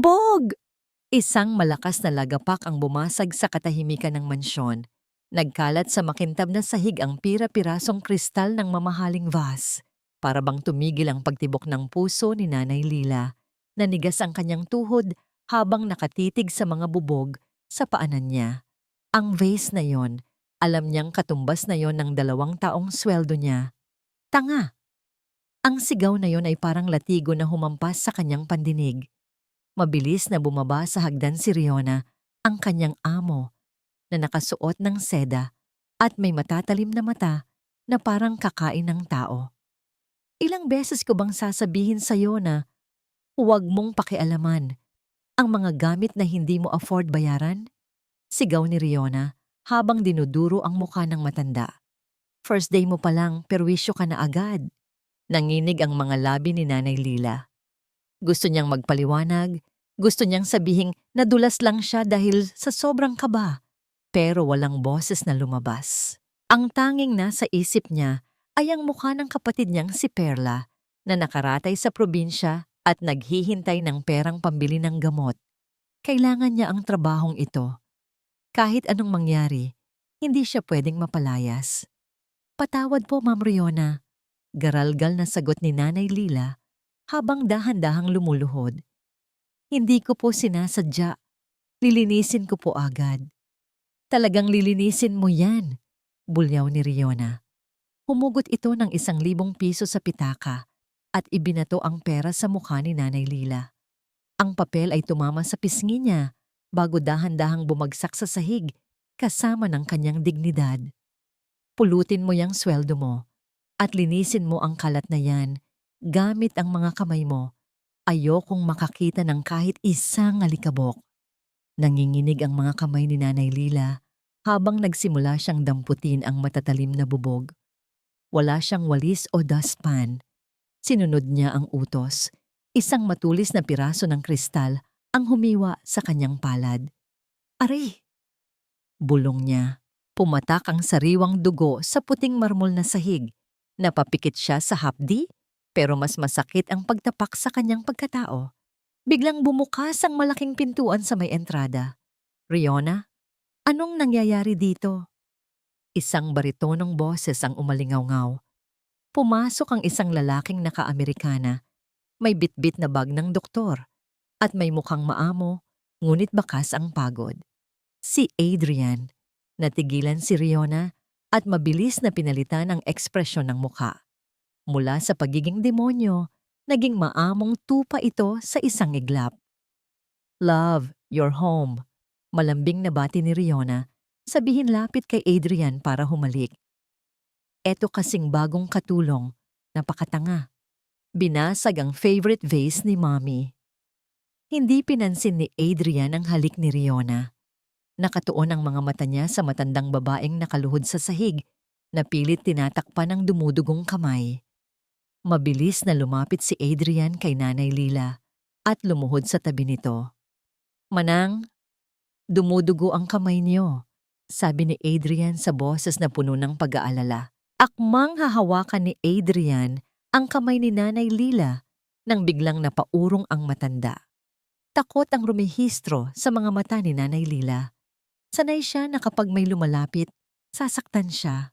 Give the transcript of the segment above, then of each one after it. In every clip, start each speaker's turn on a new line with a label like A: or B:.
A: Bubog! Isang malakas na lagapak ang bumasag sa katahimikan ng mansyon. Nagkalat sa makintab na sahig ang pira-pirasong kristal ng mamahaling vase. Para bang tumigil ang pagtibok ng puso ni Nanay Lila. Nanigas ang kanyang tuhod habang nakatitig sa mga bubog sa paanan niya. Ang vase na yon, alam niyang katumbas na yon ng 2 taong sweldo niya. Tanga! Ang sigaw na yon ay parang latigo na humampas sa kanyang pandinig. Mabilis na bumaba sa hagdan si Riona, ang kanyang amo, na nakasuot ng seda at may matatalim na mata na parang kakain ng tao. Ilang beses ko bang sasabihin sa'yo na huwag mong pakialaman ang mga gamit na hindi mo afford bayaran? Sigaw ni Riona habang dinuduro ang mukha ng matanda. First day mo pa lang, perwisyo ka na agad. Nanginig ang mga labi ni Nanay Lila. Gusto niyang magpaliwanag, gusto niyang sabihing nadulas lang siya dahil sa sobrang kaba, pero walang boses na lumabas. Ang tanging nasa isip niya ay ang mukha ng kapatid niyang si Perla na nakaratay sa probinsya at naghihintay ng perang pambili ng gamot. Kailangan niya ang trabahong ito. Kahit anong mangyari, hindi siya pwedeng mapalayas. Patawad po, Ma'am Riona. Garalgal na sagot ni Nanay Lila habang dahan-dahang lumuluhod. Hindi ko po sinasadya. Lilinisin ko po agad. Talagang lilinisin mo yan, bulyaw ni Riona. Humugot ito ng 1,000 piso sa pitaka at ibinato ang pera sa mukha ni Nanay Lila. Ang papel ay tumama sa pisngi niya bago dahan-dahang bumagsak sa sahig kasama ng kanyang dignidad. Pulutin mo yang sweldo mo at linisin mo ang kalat na yan gamit ang mga kamay mo. Ayokong makakita ng kahit isang alikabok. Nanginginig ang mga kamay ni Nanay Lila habang nagsimula siyang damputin ang matatalim na bubog. Wala siyang walis o dustpan. Sinunod niya ang utos. Isang matulis na piraso ng kristal ang humiwa sa kanyang palad. Aray! Bulong niya. Pumatak ang sariwang dugo sa puting marmol na sahig. Napapikit siya sa hapdi, pero mas masakit ang pagtapak sa kanyang pagkatao. Biglang bumukas ang malaking pintuan sa may entrada. Riona, anong nangyayari dito? Isang baritonong boses ang umalingaw-ngaw. Pumasok ang isang lalaking naka-Amerikana. May bitbit na bag ng doktor at may mukhang maamo, ngunit bakas ang pagod. Si Adrian. Natigilan si Riona at mabilis na pinalitan ang ekspresyon ng mukha. Mula sa pagiging demonyo, naging maamong tupa ito sa isang iglap. Love, you're home. Malambing na bati ni Riona, sabihin lapit kay Adrian para humalik. Eto kasing bagong katulong, napakatanga. Binasag ang favorite vase ni Mommy. Hindi pinansin ni Adrian ang halik ni Riona. Nakatuon ang mga mata niya sa matandang babaeng nakaluhod sa sahig, na pilit tinatakpan ng dumudugong kamay. Mabilis na lumapit si Adrian kay Nanay Lila at lumuhod sa tabi nito. Manang, dumudugo ang kamay niyo, sabi ni Adrian sa boses na puno ng pag-aalala. Akmang hahawakan ni Adrian ang kamay ni Nanay Lila nang biglang napaurong ang matanda. Takot ang rumihistro sa mga mata ni Nanay Lila. Sanay siya na kapag may lumalapit, sasaktan siya.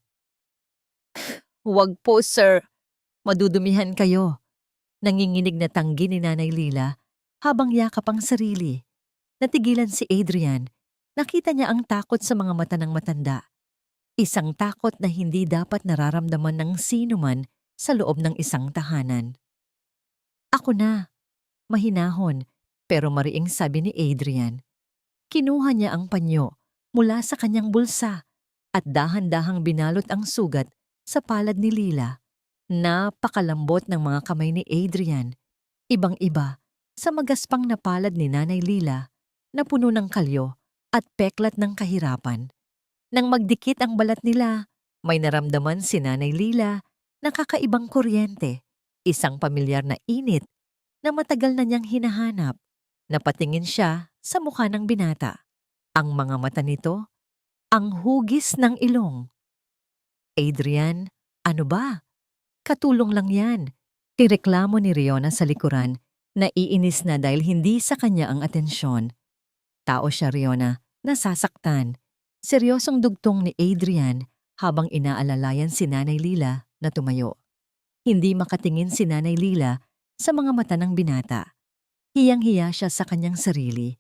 A: Huwag po, sir. Madudumihan kayo. Nanginginig na tanggi ni Nanay Lila habang yakap ang sarili. Natigilan si Adrian. Nakita niya ang takot sa mga mata ng matanda. Isang takot na hindi dapat nararamdaman ng sino man sa loob ng isang tahanan. Ako na. Mahinahon, pero mariing sabi ni Adrian. Kinuha niya ang panyo mula sa kanyang bulsa at dahan-dahang binalot ang sugat sa palad ni Lila. Napakalambot ng mga kamay ni Adrian, ibang-iba sa magaspang na palad ni Nanay Lila na puno ng kalyo at peklat ng kahirapan. Nang magdikit ang balat nila, may naramdaman si Nanay Lila na kakaibang kuryente, isang pamilyar na init na matagal na niyang hinahanap. Napatingin siya sa mukha ng binata. Ang mga mata nito, ang hugis ng ilong. Adrian, ano ba? Katulong lang yan. Tireklamo ni Riona sa likuran Naiinis na dahil hindi sa kanya ang atensyon. Tao siya, Riona, nasasaktan. Seryosong dugtong ni Adrian habang inaalalayan si Nanay Lila na tumayo. Hindi makatingin si Nanay Lila sa mga mata ng binata. Hiyang-hiya siya sa kanyang sarili.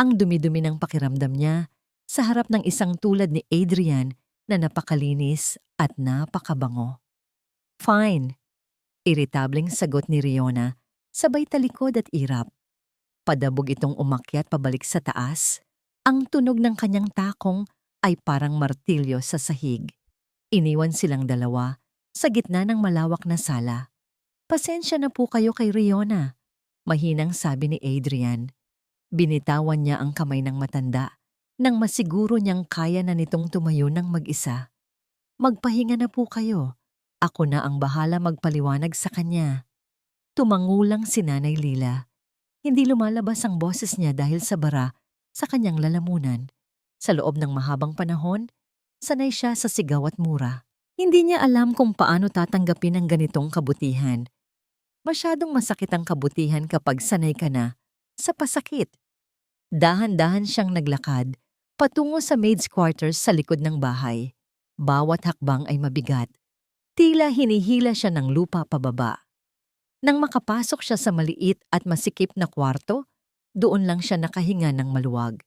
A: Ang dumi-dumi ng pakiramdam niya sa harap ng isang tulad ni Adrian na napakalinis at napakabango. Fine, iritableng sagot ni Riona, sabay talikod at irap. Padabog itong umakyat pabalik sa taas. Ang tunog ng kanyang takong ay parang martilyo sa sahig. Iniwan silang dalawa sa gitna ng malawak na sala. Pasensya na po kayo kay Riona, mahinang sabi ni Adrian. Binitawan niya ang kamay ng matanda nang masiguro niyang kaya na nitong tumayo ng mag-isa. Magpahinga na po kayo. Ako na ang bahala magpaliwanag sa kanya. Tumangulang si Nanay Lila. Hindi lumalabas ang boses niya dahil sa bara sa kanyang lalamunan. Sa loob ng mahabang panahon, sanay siya sa sigaw at mura. Hindi niya alam kung paano tatanggapin ang ganitong kabutihan. Masyadong masakit ang kabutihan kapag sanay ka na sa pasakit. Dahan-dahan siyang naglakad patungo sa maid's quarters sa likod ng bahay. Bawat hakbang ay mabigat. Tila hinihila siya ng lupa pababa. Nang makapasok siya sa maliit at masikip na kwarto, doon lang siya nakahinga ng maluwag.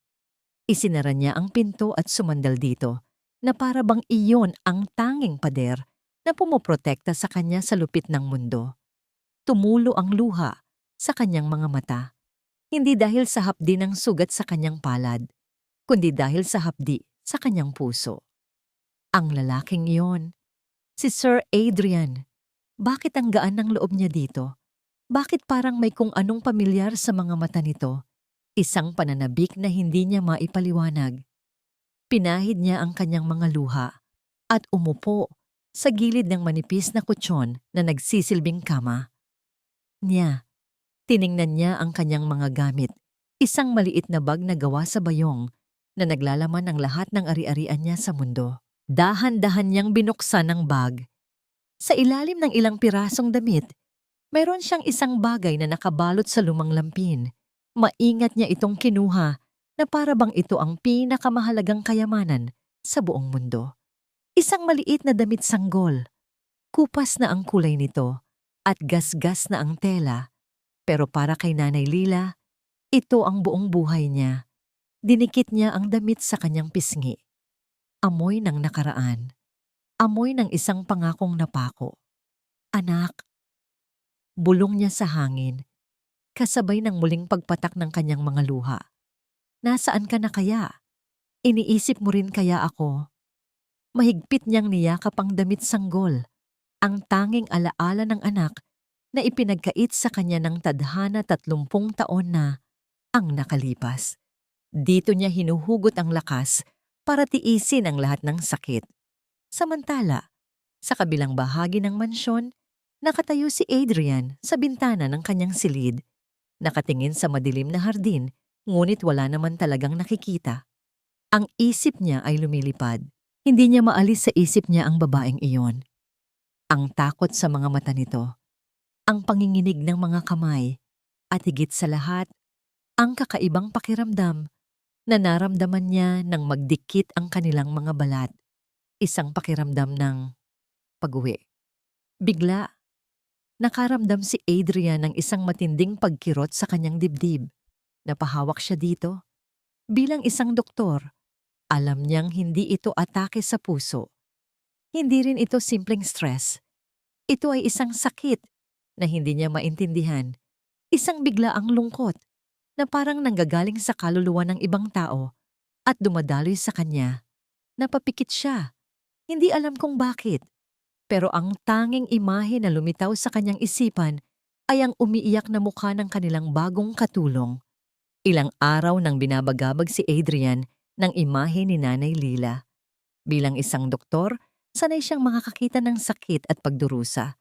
A: Isinara niya ang pinto at sumandal dito na para bang iyon ang tanging pader na pumoprotekta sa kanya sa lupit ng mundo. Tumulo ang luha sa kanyang mga mata, hindi dahil sa hapdi ng sugat sa kanyang palad, kundi dahil sa hapdi sa kanyang puso. Ang lalaking iyon, si Sir Adrian. Bakit ang gaan ng loob niya dito? Bakit parang may kung anong pamilyar sa mga mata nito? Isang pananabik na hindi niya maipaliwanag. Pinahid niya ang kanyang mga luha at umupo sa gilid ng manipis na kutsyon na nagsisilbing kama. Tiningnan niya ang kanyang mga gamit, isang maliit na bag na gawa sa bayong na naglalaman ng lahat ng ari-arian niya sa mundo. Dahan-dahan niyang binuksan ang bag. Sa ilalim ng ilang pirasong damit, mayroon siyang isang bagay na nakabalot sa lumang lampin. Maingat niya itong kinuha na para bang ito ang pinakamahalagang kayamanan sa buong mundo. Isang maliit na damit sanggol. Kupas na ang kulay nito at gasgas na ang tela. Pero para kay Nanay Lila, ito ang buong buhay niya. Dinikit niya ang damit sa kanyang pisngi. Amoy ng nakaraan. Amoy ng isang pangakong napako. Anak. Bulong niya sa hangin, kasabay ng muling pagpatak ng kanyang mga luha. Nasaan ka na kaya? Iniisip mo rin kaya ako? Mahigpit niyang niyakap ang damit sanggol, ang tanging alaala ng anak na ipinagkait sa kanya ng tadhana 30 taon na ang nakalipas. Dito niya hinuhugot ang lakas para tiisin ang lahat ng sakit. Samantala, sa kabilang bahagi ng mansyon, nakatayo si Adrian sa bintana ng kanyang silid. Nakatingin sa madilim na hardin, ngunit wala naman talagang nakikita. Ang isip niya ay lumilipad. Hindi niya maalis sa isip niya ang babaeng iyon. Ang takot sa mga mata nito, ang panginginig ng mga kamay, at higit sa lahat, ang kakaibang pakiramdam na naramdaman niya nang magdikit ang kanilang mga balat. Isang pakiramdam ng pag-uwi. Bigla, nakaramdam si Adrian ng isang matinding pagkirot sa kanyang dibdib. Napahawak siya dito. Bilang isang doktor, alam niyang hindi ito atake sa puso. Hindi rin ito simpleng stress. Ito ay isang sakit na hindi niya maintindihan. Isang biglaang lungkot na parang nanggagaling sa kaluluwa ng ibang tao at dumadaloy sa kanya. Napapikit siya. Hindi alam kung bakit. Pero ang tanging imahe na lumitaw sa kanyang isipan ay ang umiiyak na mukha ng kanilang bagong katulong. Ilang araw nang binabagabag si Adrian ng imahe ni Nanay Lila. Bilang isang doktor, sanay siyang makakakita ng sakit at pagdurusa.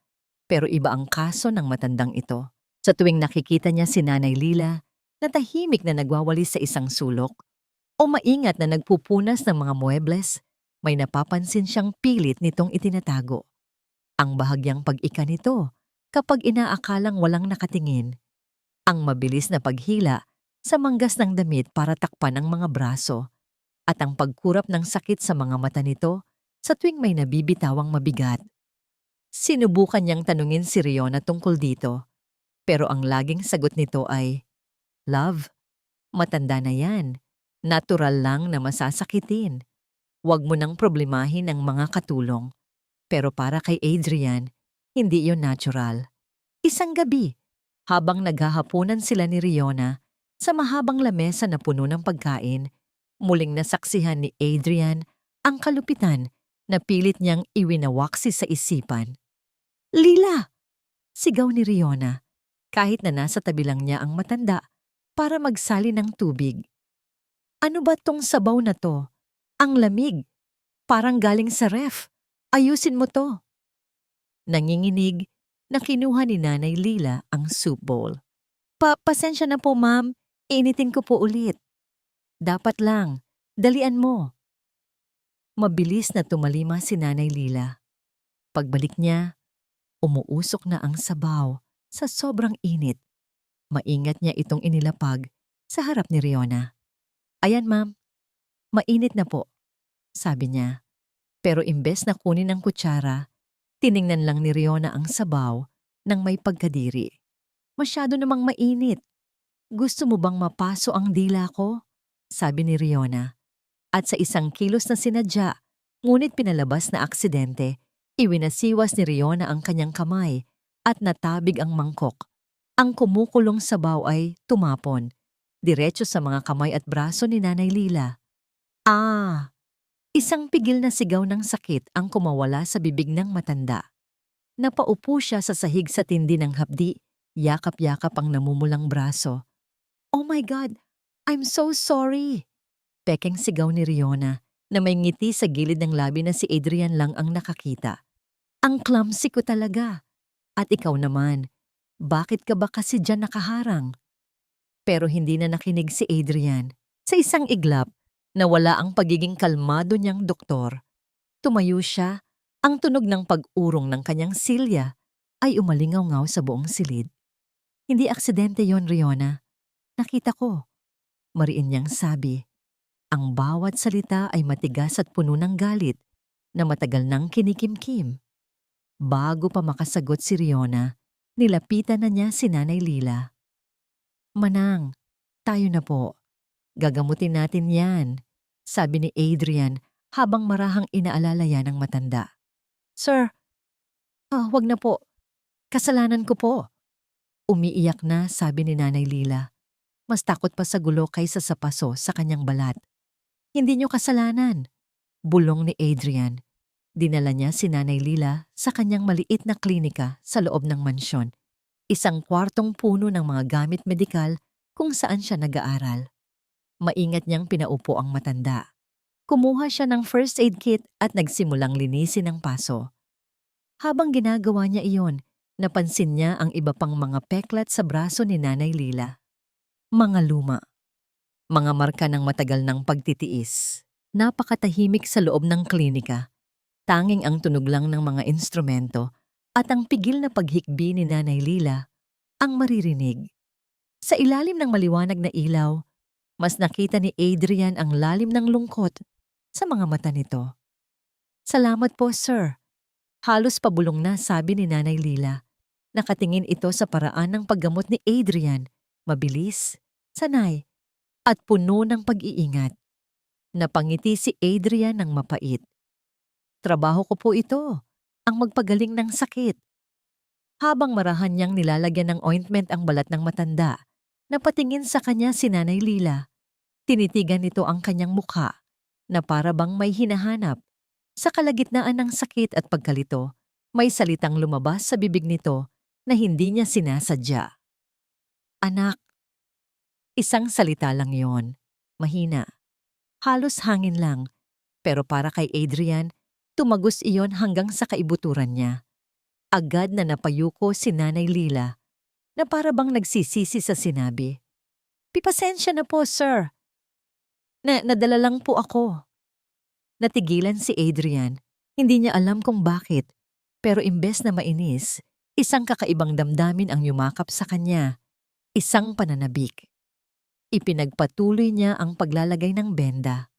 A: Pero iba ang kaso ng matandang ito. Sa tuwing nakikita niya si Nanay Lila na tahimik na nagwawalis sa isang sulok o maingat na nagpupunas ng mga muebles, may napapansin siyang pilit nitong itinatago. Ang bahagyang pag-ika nito kapag inaakalang walang nakatingin. ang mabilis na paghila sa manggas ng damit para takpan ang mga braso, at ang pagkurap ng sakit sa mga mata nito sa tuwing may nabibitawang mabigat. Sinubukan niyang tanungin si Riona tungkol dito, pero ang laging sagot nito ay, "Love, matanda na yan. Natural lang na masasakitin. Huwag mo nang problemahin ang mga katulong." Pero para kay Adrian, hindi yon natural. Isang gabi, habang naghahapunan sila ni Riona sa mahabang lamesa na puno ng pagkain, muling nasaksihan ni Adrian ang kalupitan na pilit niyang iwinawaksi sa isipan. "Lila!" Sigaw ni Riona, kahit na nasa tabi lang niya ang matanda para magsali ng tubig. "Ano ba tong sabaw na to? Ang lamig. Parang galing sa ref. Ayusin mo to." Nanginginig na kinuha ni Nanay Lila ang soup bowl. Pasensya na po, ma'am. Iinitin ko po ulit." "Dapat lang. Dalian mo." Mabilis na tumalima si Nanay Lila. Pagbalik niya, umuusok na ang sabaw sa sobrang init. Maingat niya itong inilapag sa harap ni Riona. "Ayan, ma'am. Mainit na po," sabi niya. Pero imbes na kunin ang kutsara, tiningnan lang ni Riona ang sabaw ng may pagkadiri. "Masyado namang mainit. Gusto mo bang mapaso ang dila ko?" sabi ni Riona. At sa isang kilos na sinadya, ngunit pinalabas na aksidente, iwinasiwas ni Riona ang kanyang kamay at natabig ang mangkok. Ang kumukulong sabaw ay tumapon, diretso sa mga kamay at braso ni Nanay Lila. "Ah!" Isang pigil na sigaw ng sakit ang kumawala sa bibig ng matanda. Napaupo siya sa sahig sa tindi ng hapdi, yakap-yakap ang namumulang braso. "Oh my God! I'm so sorry!" Pekeng sigaw ni Riona na may ngiti sa gilid ng labi na si Adrian lang ang nakakita. "Ang clumsy ko talaga. At ikaw naman, bakit ka ba kasi dyan nakaharang?" Pero hindi na nakinig si Adrian. Sa isang iglap, nawala ang pagiging kalmado niyang doktor. Tumayo siya, ang tunog ng pag-urong ng kanyang silya ay umalingaw-ngaw sa buong silid. "Hindi aksidente yon, Riona. Nakita ko," mariin niyang sabi. Ang bawat salita ay matigas at puno ng galit na matagal nang kinikimkim. Bago pa makasagot si Riona, nilapitan na niya si Nanay Lila. "Manang, tayo na po. Gagamutin natin yan," sabi ni Adrian habang marahang inaalala yan ng matanda. "Sir, wag na po. Kasalanan ko po." Umiiyak na, sabi ni Nanay Lila. Mas takot pa sa gulo kaysa sa paso sa kanyang balat. "Hindi niyo kasalanan," bulong ni Adrian. Dinala niya si Nanay Lila sa kanyang maliit na klinika sa loob ng mansyon. Isang kwartong puno ng mga gamit medikal kung saan siya nag-aaral. Maingat niyang pinaupo ang matanda. Kumuha siya ng first aid kit at nagsimulang linisin ang paso. Habang ginagawa niya iyon, napansin niya ang iba pang mga peklat sa braso ni Nanay Lila. Mga luma. Mga marka ng matagal ng pagtitiis. Napakatahimik sa loob ng klinika. Tanging ang tunog lang ng mga instrumento at ang pigil na paghikbi ni Nanay Lila ang maririnig. Sa ilalim ng maliwanag na ilaw, mas nakita ni Adrian ang lalim ng lungkot sa mga mata nito. "Salamat po, sir." Halos pabulong na, sabi ni Nanay Lila. Nakatingin ito sa paraan ng paggamot ni Adrian, mabilis, sanay, at puno ng pag-iingat. Napangiti si Adrian ng mapait. "Trabaho ko po ito, ang magpagaling ng sakit." Habang marahan niyang nilalagyan ng ointment ang balat ng matanda, napatingin sa kanya si Nanay Lila. Tinitigan nito ang kanyang mukha na para bang may hinahanap. Sa kalagitnaan ng sakit at pagkalito, may salitang lumabas sa bibig nito na hindi niya sinasadya. "Anak." Isang salita lang yon, mahina. Halos hangin lang, pero para kay Adrian, tumagos iyon hanggang sa kaibuturan niya. Agad na napayuko si Nanay Lila, na para bang nagsisisi sa sinabi. "Pasensya na po, sir. Nadala lang po ako." Natigilan si Adrian. Hindi niya alam kung bakit, pero imbes na mainis, isang kakaibang damdamin ang yumakap sa kanya. Isang pananabik. Ipinagpatuloy niya ang paglalagay ng benda.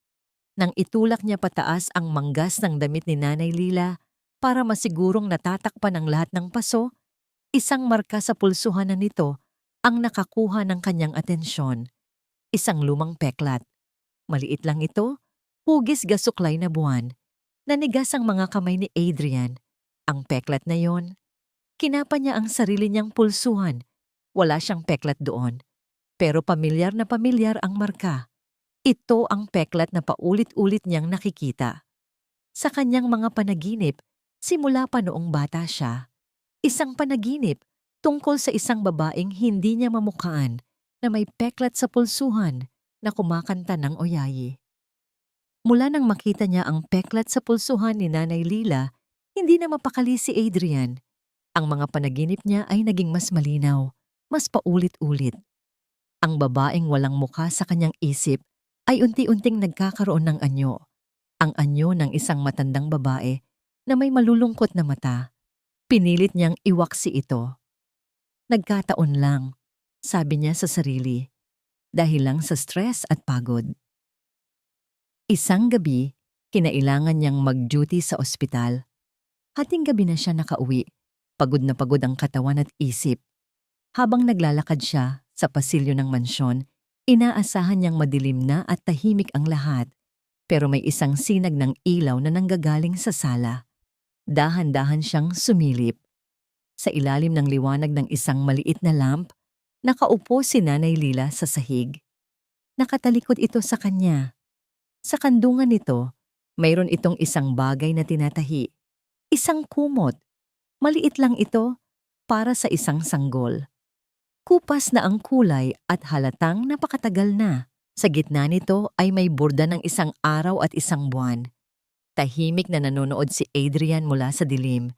A: Nang itulak niya pataas ang manggas ng damit ni Nanay Lila para masigurong natatakpan ang lahat ng paso, isang marka sa pulsuhanan nito ang nakakuha ng kanyang atensyon. Isang lumang peklat. Maliit lang ito, hugis gasuklay na buwan. Nanigas ang mga kamay ni Adrian. Ang peklat na yon, kinapa niya ang sarili niyang pulsuhan. Wala siyang peklat doon. Pero pamilyar na pamilyar ang marka. Ito ang peklat na paulit-ulit niyang nakikita. Sa kanyang mga panaginip, simula pa noong bata siya. Isang panaginip tungkol sa isang babaeng hindi niya mamukhaan na may peklat sa pulsuhan na kumakanta ng oyayi. Mula nang makita niya ang peklat sa pulsuhan ni Nanay Lila, hindi na mapakali si Adrian. Ang mga panaginip niya ay naging mas malinaw, mas paulit-ulit. Ang babaeng walang mukha sa kanyang isip ay unti-unting nagkakaroon ng anyo. Ang anyo ng isang matandang babae na may malulungkot na mata. Pinilit niyang iwaksi ito. Nagkataon lang, sabi niya sa sarili, dahil lang sa stress at pagod. Isang gabi, kinailangan niyang mag-duty sa ospital. Hating gabi na siya nakauwi, pagod na pagod ang katawan at isip. Habang naglalakad siya sa pasilyo ng mansyon, inaasahan niyang madilim na at tahimik ang lahat, pero may isang sinag ng ilaw na nanggagaling sa sala. Dahan-dahan siyang sumilip. Sa ilalim ng liwanag ng isang maliit na lamp, nakaupo si Nanay Lila sa sahig. Nakatalikod ito sa kanya. Sa kandungan nito, mayroon itong isang bagay na tinatahi. Isang kumot. Maliit lang ito para sa isang sanggol. Kupas na ang kulay at halatang napakatagal na. Sa gitna nito ay may burda ng isang araw at isang buwan. Tahimik na nanonood si Adrian mula sa dilim.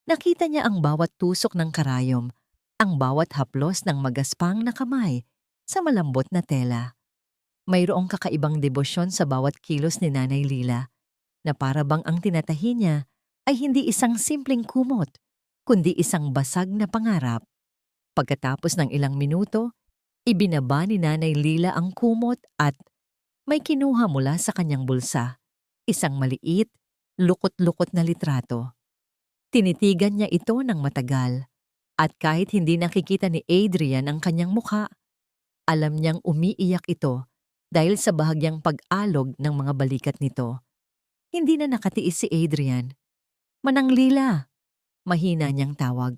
A: Nakita niya ang bawat tusok ng karayom, ang bawat haplos ng magaspang na kamay sa malambot na tela. Mayroong kakaibang debosyon sa bawat kilos ni Nanay Lila, na para bang ang tinatahi niya ay hindi isang simpleng kumot, kundi isang basag na pangarap. Pagkatapos ng ilang minuto, ibinaba ni Nanay Lila ang kumot at may kinuha mula sa kanyang bulsa. Isang maliit, lukot-lukot na litrato. Tinitigan niya ito ng matagal, at kahit hindi nakikita ni Adrian ang kanyang mukha, alam niyang umiiyak ito dahil sa bahagyang pag-alog ng mga balikat nito. Hindi na nakatiis si Adrian. "Manang Lila," mahina niyang tawag.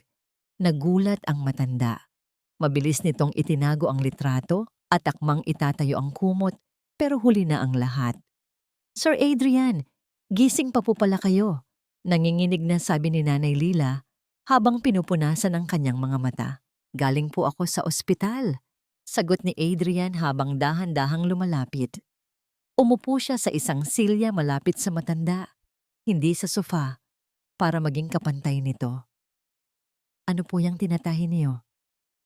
A: Nagulat ang matanda. Mabilis nitong itinago ang litrato at akmang itatayo ang kumot, pero huli na ang lahat. "Sir Adrian, gising pa po pala kayo," nanginginig na sabi ni Nanay Lila habang pinupunasan ang kanyang mga mata. "Galing po ako sa ospital," sagot ni Adrian habang dahan-dahang lumalapit. Umupo siya sa isang silya malapit sa matanda, hindi sa sofa, para maging kapantay nito. "Ano po yung tinatahi niyo?"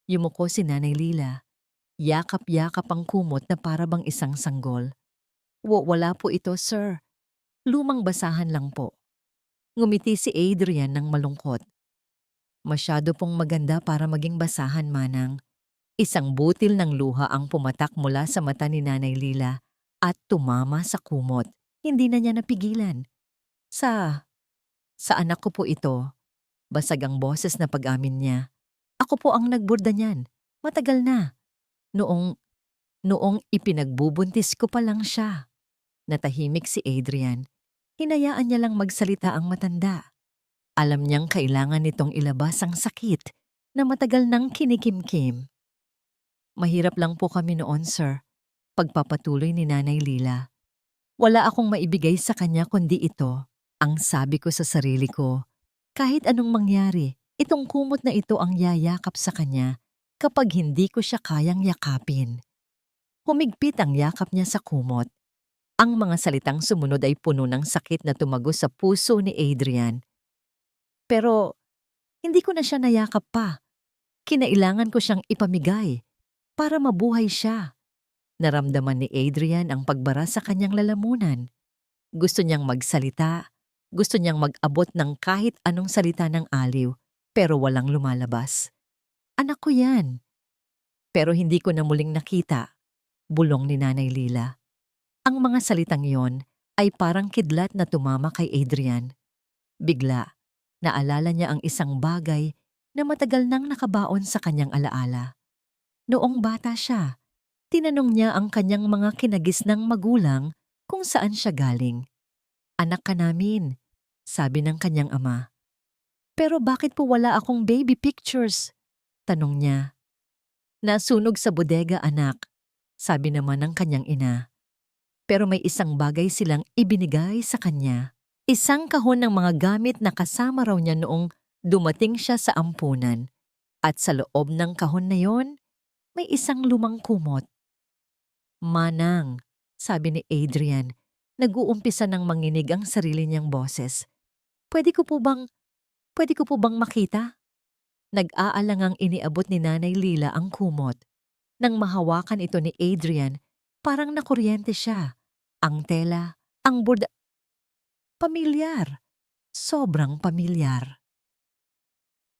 A: Yumuko si Nanay Lila. Yakap-yakap ang kumot na para bang isang sanggol. Wala po ito, sir. Lumang basahan lang po." Ngumiti si Adrian ng malungkot. "Masyado pong maganda para maging basahan, manang." Isang butil ng luha ang pumatak mula sa mata ni Nanay Lila at tumama sa kumot. Hindi na niya napigilan. Sa anak ko po ito." Basag ang boses na pag-amin niya. "Ako po ang nagburda niyan. Matagal na. Noong ipinagbubuntis ko pa lang siya." Natahimik si Adrian. Hinayaan niya lang magsalita ang matanda. Alam niyang kailangan nitong ilabas ang sakit na matagal nang kinikimkim. "Mahirap lang po kami noon, sir," pagpapatuloy ni Nanay Lila. "Wala akong maibigay sa kanya kundi ito." Ang sabi ko sa sarili ko, kahit anong mangyari, itong kumot na ito ang yayakap sa kanya kapag hindi ko siya kayang yakapin. Humigpit ang yakap niya sa kumot. Ang mga salitang sumunod ay puno ng sakit na tumagos sa puso ni Adrian. Pero hindi ko na siya nayakap pa. Kinailangan ko siyang ipamigay para mabuhay siya. Naramdaman ni Adrian ang pagbara sa kanyang lalamunan. Gusto niyang magsalita, gusto niyang mag-abot ng kahit anong salita ng aliw, pero walang lumalabas. "Anak ko yan." Pero hindi ko na muling nakita, bulong ni Nanay Lila. Ang mga salitang yon ay parang kidlat na tumama kay Adrian. Bigla, naalala niya ang isang bagay na matagal nang nakabaon sa kanyang alaala. Noong bata siya, tinanong niya ang kanyang mga kinagisnang magulang kung saan siya galing. Anak ka namin, sabi ng kanyang ama. Pero bakit po wala akong baby pictures? Tanong niya. Nasunog sa bodega, anak, sabi naman ng kanyang ina. Pero may isang bagay silang ibinigay sa kanya. Isang kahon ng mga gamit na kasama raw niya noong dumating siya sa ampunan. At sa loob ng kahon na yon, may isang lumang kumot. Manang, sabi ni Adrian, nag-uumpisa ng manginig ang sarili niyang boses. Pwede ko po bang makita? Nag-aalangang iniabot ni Nanay Lila ang kumot. Nang mahawakan ito ni Adrian, parang nakuryente siya. Ang tela, ang borda... Pamilyar. Sobrang pamilyar.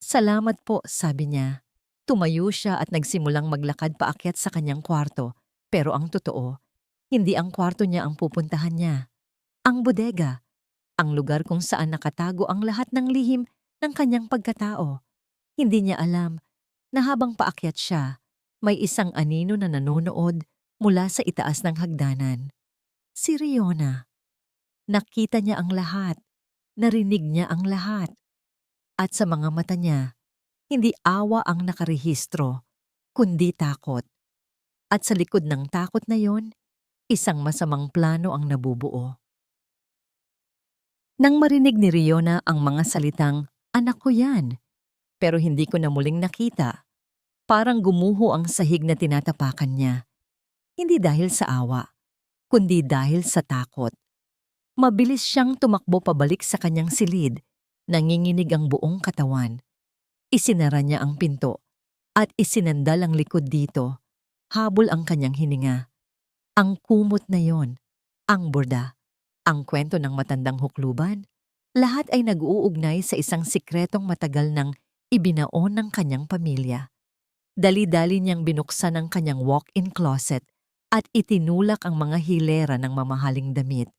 A: Salamat po, sabi niya. Tumayo siya at nagsimulang maglakad paakyat sa kanyang kwarto. Pero ang totoo, hindi ang kwarto niya ang pupuntahan niya. Ang bodega, ang lugar kung saan nakatago ang lahat ng lihim ng kanyang pagkatao. Hindi niya alam na habang paakyat siya, may isang anino na nanonood mula sa itaas ng hagdanan. Si Riona. Nakita niya ang lahat. Narinig niya ang lahat. At sa mga mata niya, hindi awa ang nakarehistro, kundi takot. At sa likod ng takot na yon, isang masamang plano ang nabubuo. Nang marinig ni Riona ang mga salitang, "Anak ko yan," pero hindi ko na muling nakita, parang gumuho ang sahig na tinatapakan niya. Hindi dahil sa awa, kundi dahil sa takot. Mabilis siyang tumakbo pabalik sa kanyang silid, nanginginig ang buong katawan. Isinara niya ang pinto at isinandal ang likod dito, habol ang kanyang hininga. Ang kumot na yon, ang borda, ang kwento ng matandang hukluban, lahat ay nag-uugnay sa isang sikretong matagal nang ibinaon ng kanyang pamilya. Dali-dali niyang binuksan ang kanyang walk-in closet at itinulak ang mga hilera ng mamahaling damit.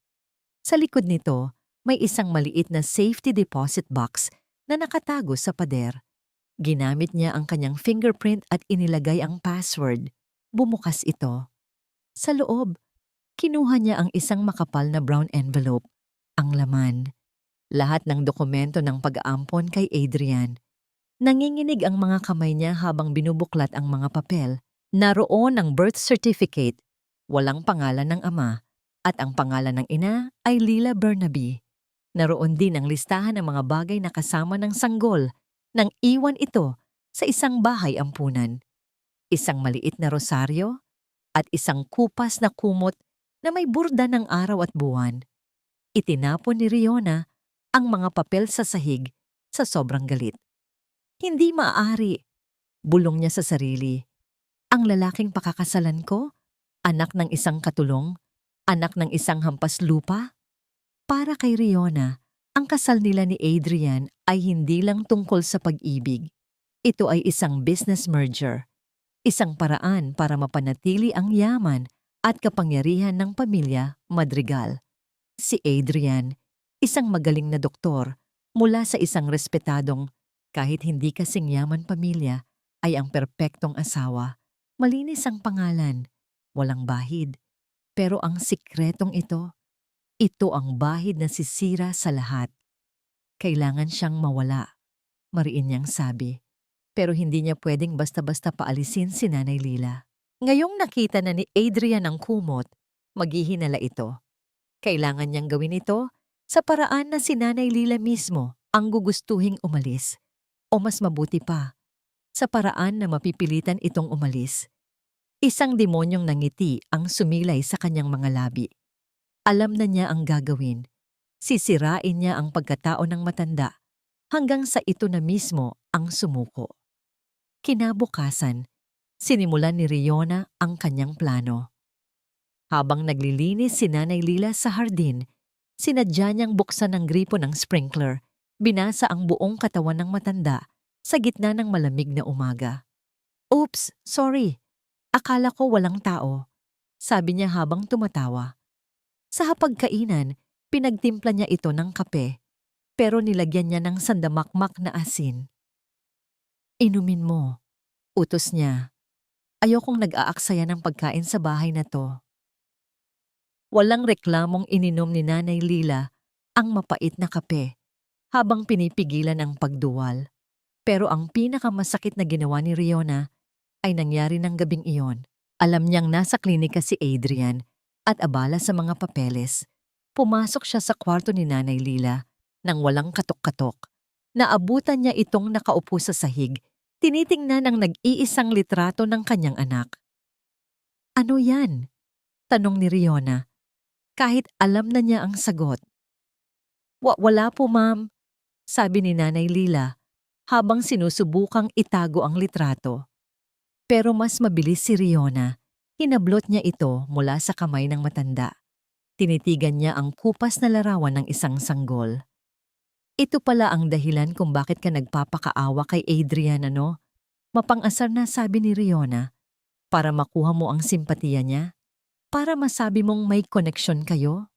A: Sa likod nito, may isang maliit na safety deposit box na nakatago sa pader. Ginamit niya ang kanyang fingerprint at inilagay ang password. Bumukas ito. Sa loob, kinuha niya ang isang makapal na brown envelope. Ang laman, lahat ng dokumento ng pag-aampon kay Adrian. Nanginginig ang mga kamay niya habang binubuklat ang mga papel. Naroon ang birth certificate, walang pangalan ng ama, at ang pangalan ng ina ay Lila Bernabe. Naroon din ang listahan ng mga bagay na kasama ng sanggol nang iwan ito sa isang bahay ampunan. Isang maliit na rosaryo at isang kupas na kumot na may burda ng araw at buwan. Itinapon ni Riona ang mga papel sa sahig sa sobrang galit. Hindi maaari, bulong niya sa sarili. Ang lalaking pakakasalan ko, anak ng isang katulong, anak ng isang hampas lupa? Para kay Riona, ang kasal nila ni Adrian ay hindi lang tungkol sa pag-ibig. Ito ay isang business merger, isang paraan para mapanatili ang yaman at kapangyarihan ng pamilya Madrigal. Si Adrian, isang magaling na doktor mula sa isang respetadong, kahit hindi kasing yaman pamilya, ay ang perpektong asawa. Malinis ang pangalan, walang bahid. Pero ang sikretong ito ang bahid na sisira sa lahat. Kailangan siyang mawala, mariin niyang sabi. Pero hindi niya pwedeng basta-basta paalisin si Nanay Lila. Ngayong nakita na ni Adrian ang kumot, maghihinala ito. Kailangan niyang gawin ito sa paraan na si Nanay Lila mismo ang gugustuhing umalis. O mas mabuti pa, sa paraan na mapipilitan itong umalis. Isang demonyong nangiti ang sumilay sa kanyang mga labi. Alam na niya ang gagawin. Sisirain niya ang pagkatao ng matanda hanggang sa ito na mismo ang sumuko. Kinabukasan, sinimulan ni Riona ang kanyang plano. Habang naglilinis si Nanay Lila sa hardin, sinadya niyang buksan ang gripo ng sprinkler, binasa ang buong katawan ng matanda sa gitna ng malamig na umaga. Oops, sorry, Akala ko walang tao, sabi niya habang tumatawa. Sa hapagkainan, pinagtimpla niya ito ng kape, pero nilagyan niya ng sandamakmak na asin. Inumin mo, utos niya. Ayokong nag-aaksaya ng pagkain sa bahay na to. Walang reklamong ininom ni Nanay Lila ang mapait na kape habang pinipigilan ang pagduwal. Pero ang pinakamasakit na ginawa ni Riona ay nangyari ng gabing iyon. Alam niyang nasa klinika si Adrian at abala sa mga papeles. Pumasok siya sa kwarto ni Nanay Lila nang walang katok-katok. Naabutan niya itong nakaupo sa sahig, tinitingnan ang nag-iisang litrato ng kanyang anak. Ano yan? Tanong ni Riona, kahit alam na niya ang sagot. Wala po ma'am, sabi ni Nanay Lila habang sinusubukang itago ang litrato. Pero mas mabilis si Riona. Hinablot niya ito mula sa kamay ng matanda. Tinitigan niya ang kupas na larawan ng isang sanggol. Ito pala ang dahilan kung bakit ka nagpapakaawa kay Adrian, ano? Mapang-asar na, sabi ni Riona. Para makuha mo ang simpatiya niya? Para masabi mong may koneksyon kayo?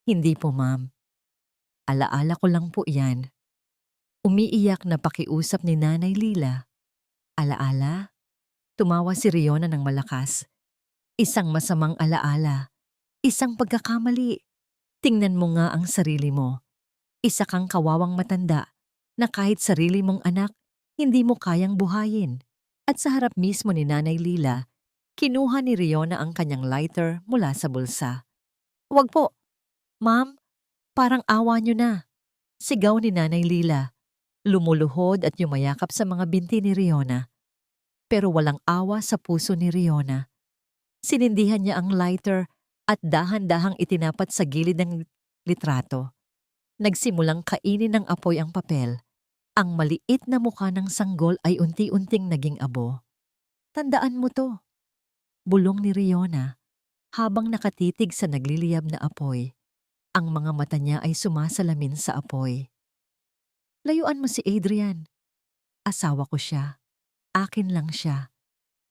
A: Hindi po ma'am. Alaala ko lang po yan. Umiiyak na pakiusap ni Nanay Lila. Alaala? Tumawa si Riona ng malakas. Isang masamang alaala. Isang pagkakamali. Tingnan mo nga ang sarili mo. Isa kang kawawang matanda na kahit sarili mong anak, hindi mo kayang buhayin. At sa harap mismo ni Nanay Lila, kinuha ni Riona ang kanyang lighter mula sa bulsa. Wag po. Ma'am, parang awa niyo na. Sigaw ni Nanay Lila. Lumuluhod at yumayakap sa mga binti ni Riona. Pero walang awa sa puso ni Riona. Sinindihan niya ang lighter at dahan-dahang itinapat sa gilid ng litrato. Nagsimulang kainin ng apoy ang papel. Ang maliit na mukha ng sanggol ay unti-unting naging abo. Tandaan mo to, bulong ni Riona habang nakatitig sa nagliliyab na apoy. Ang mga mata niya ay sumasalamin sa apoy. Layuan mo si Adrian. Asawa ko siya. Akin lang siya.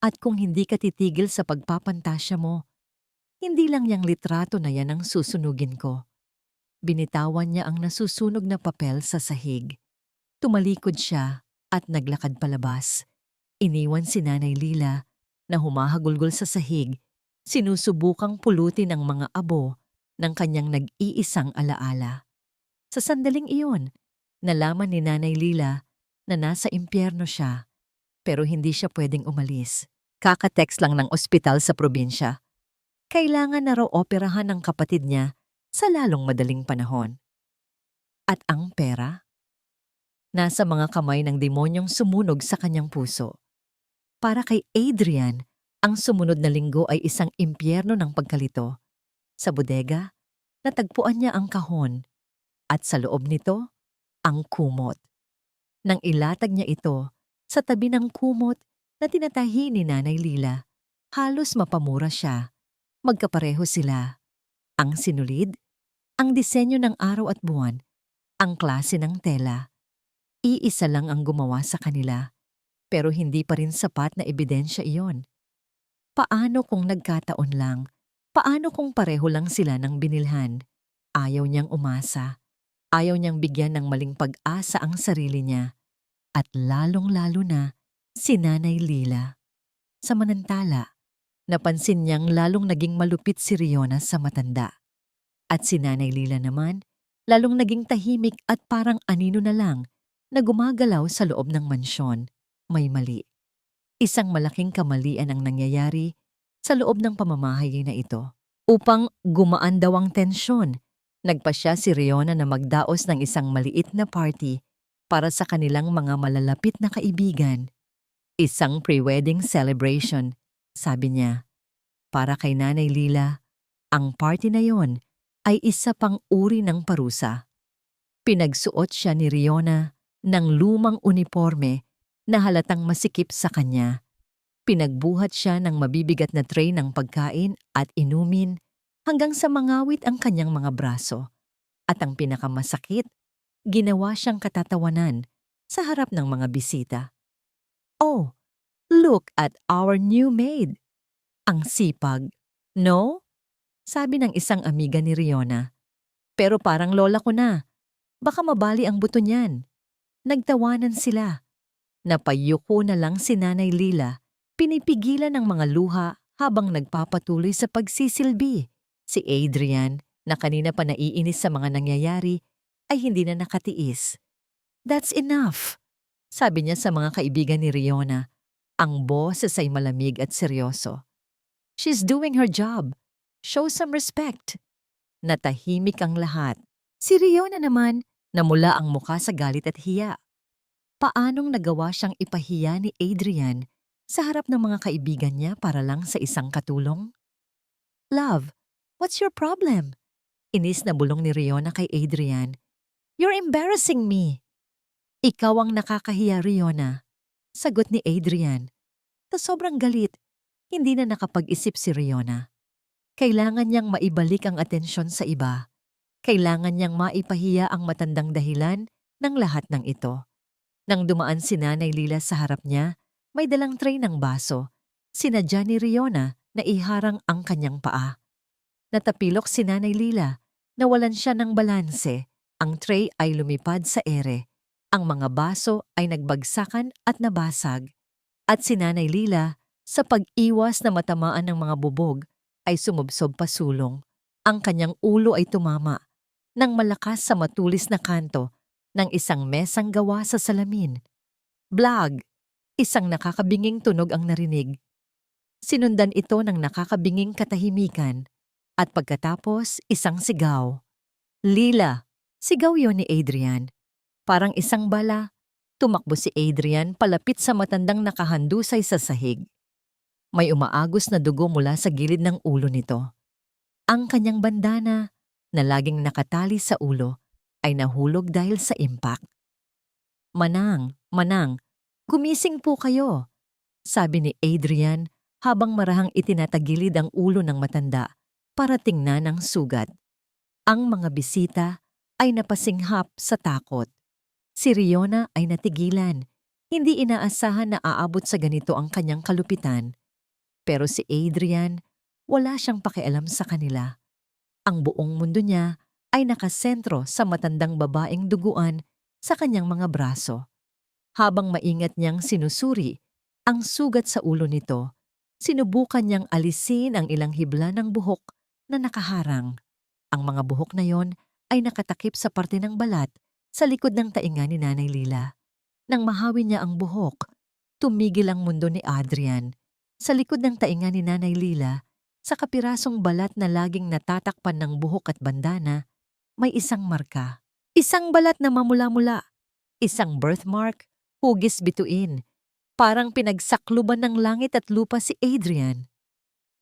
A: At kung hindi ka titigil sa pagpapantasya mo, hindi lang yang litrato na yan ang susunugin ko. Binitawan niya ang nasusunog na papel sa sahig. Tumalikod siya at naglakad palabas. Iniwan si Nanay Lila na humahagulgol sa sahig, sinusubukang pulutin ang mga abo ng kanyang nag-iisang alaala. Sa sandaling iyon, nalaman ni Nanay Lila na nasa impyerno siya. Pero hindi siya pwedeng umalis. Kaka-text lang ng ospital sa probinsya. Kailangan na raw operahan ng kapatid niya sa lalong madaling panahon. At ang pera? Nasa mga kamay ng demonyong sumunog sa kanyang puso. Para kay Adrian, ang sumunod na linggo ay isang impyerno ng pagkalito. Sa bodega, natagpuan niya ang kahon. At sa loob nito, ang kumot. Nang ilatag niya ito sa tabi ng kumot na tinatahi ni Nanay Lila, halos mapamura siya. Magkapareho sila. Ang sinulid, ang disenyo ng araw at buwan, ang klase ng tela. Iisa lang ang gumawa sa kanila, pero hindi pa rin sapat na ebidensya iyon. Paano kung nagkataon lang? Paano kung pareho lang sila ng binilhan? Ayaw niyang umasa. Ayaw niyang bigyan ng maling pag-asa ang sarili niya. At lalong-lalo na si Nanay Lila. Samantala, napansin niyang lalong naging malupit si Riona sa matanda. At si Nanay Lila naman, lalong naging tahimik at parang anino na lang na gumagalaw sa loob ng mansyon. May mali. Isang malaking kamalian ang nangyayari sa loob ng pamamahay na ito. Upang gumaan daw ang tensyon, nagpasya si Riona na magdaos ng isang maliit na party para sa kanilang mga malalapit na kaibigan. Isang pre-wedding celebration, sabi niya. Para kay Nanay Lila, ang party na yon ay isa pang uri ng parusa. Pinagsuot siya ni Riona ng lumang uniforme na halatang masikip sa kanya. Pinagbuhat siya ng mabibigat na tray ng pagkain at inumin hanggang sa mangawit ang kanyang mga braso. At ang pinakamasakit, ginawa siyang katatawanan sa harap ng mga bisita. Oh, Look at our new maid. Ang sipag. No? Sabi ng isang amiga ni Riona. Pero parang lola ko na. Baka mabali ang buto niyan. Nagtawanan sila. Napayuko na lang si Nanay Lila, pinipigilan ng mga luha habang nagpapatuloy sa pagsisilbi. Si Adrian, na kanina pa naiinis sa mga nangyayari, ay hindi na nakatiis. That's enough, sabi niya sa mga kaibigan ni Riona. Ang boses ay malamig at seryoso. She's doing her job. Show some respect. Natahimik ang lahat. Si Riona naman, namula ang muka sa galit at hiya. Paanong nagawa siyang ipahiya ni Adrian sa harap ng mga kaibigan niya para lang sa isang katulong? Love, what's your problem? Inis na bulong ni Riona kay Adrian. You're embarrassing me. Ikaw ang nakakahiya, Riona. Sagot ni Adrian. Ta sobrang galit, hindi na nakapag-isip si Riona. Kailangan niyang maibalik ang atensyon sa iba. Kailangan niyang maipahiya ang matandang dahilan ng lahat ng ito. Nang dumaan si Nanay Lila sa harap niya, may dalang tray ng baso. Sinadya ni Riona na iharang ang kanyang paa. Natapilok si Nanay Lila, nawalan siya ng balanse. Ang tray ay lumipad sa ere. Ang mga baso ay nagbagsakan at nabasag. At si Nanay Lila, sa pag-iwas na matamaan ng mga bubog, ay sumubsob pa sulong. Ang kanyang ulo ay tumama nang malakas sa matulis na kanto ng isang mesang gawa sa salamin. Blag! Isang nakakabinging tunog ang narinig. Sinundan ito ng nakakabinging katahimikan at pagkatapos isang sigaw. Lila! Sigaw yon ni Adrian. Parang isang bala, tumakbo si Adrian palapit sa matandang nakahandusay sa sahig. May umaagos na dugo mula sa gilid ng ulo nito. Ang kanyang bandana, na laging nakatali sa ulo, ay nahulog dahil sa impact. Manang, gumising po kayo, sabi ni Adrian habang marahang itinatagilid ang ulo ng matanda para tingnan ang sugat. Ang mga bisita ay napasinghap sa takot. Si Riona ay natigilan. Hindi inaasahan na aabot sa ganito ang kanyang kalupitan. Pero si Adrian, wala siyang pakialam sa kanila. Ang buong mundo niya ay nakasentro sa matandang babaeng duguan sa kanyang mga braso. Habang maingat niyang sinusuri ang sugat sa ulo nito, sinubukan niyang alisin ang ilang hibla ng buhok na nakaharang. Ang mga buhok na yon ay nakatakip sa parte ng balat sa likod ng tainga ni Nanay Lila. Nang mahawi niya ang buhok, tumigil ang mundo ni Adrian. Sa likod ng tainga ni Nanay Lila, sa kapirasong balat na laging natatakpan ng buhok at bandana, may isang marka. Isang balat na mamula-mula. Isang birthmark, hugis bituin. Parang pinagsakluban ng langit at lupa si Adrian.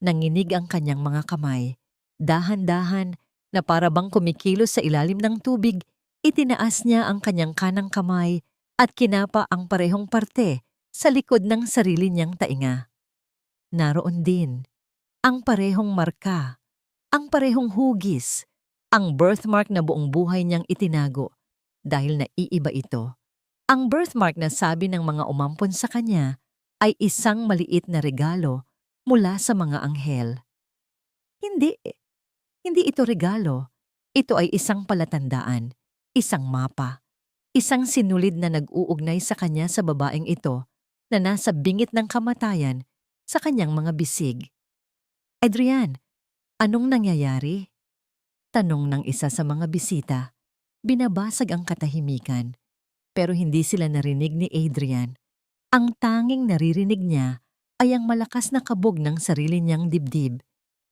A: Nanginig ang kanyang mga kamay. Dahan-dahan na para bang kumikilos sa ilalim ng tubig, itinaas niya ang kanyang kanang kamay at kinapa ang parehong parte sa likod ng sarili niyang tainga. Naroon din ang parehong marka, ang parehong hugis, ang birthmark na buong buhay niyang itinago dahil naiiba ito. Ang birthmark na sabi ng mga umampon sa kanya ay isang maliit na regalo mula sa mga anghel. Hindi ito regalo. Ito ay isang palatandaan, isang mapa, isang sinulid na nag-uugnay sa kanya sa babaeng ito na nasa bingit ng kamatayan sa kanyang mga bisig. Adrian, anong nangyayari? Tanong ng isa sa mga bisita. Binabasag ang katahimikan, pero hindi sila narinig ni Adrian. Ang tanging naririnig niya ay ang malakas na kabog ng sarili niyang dibdib.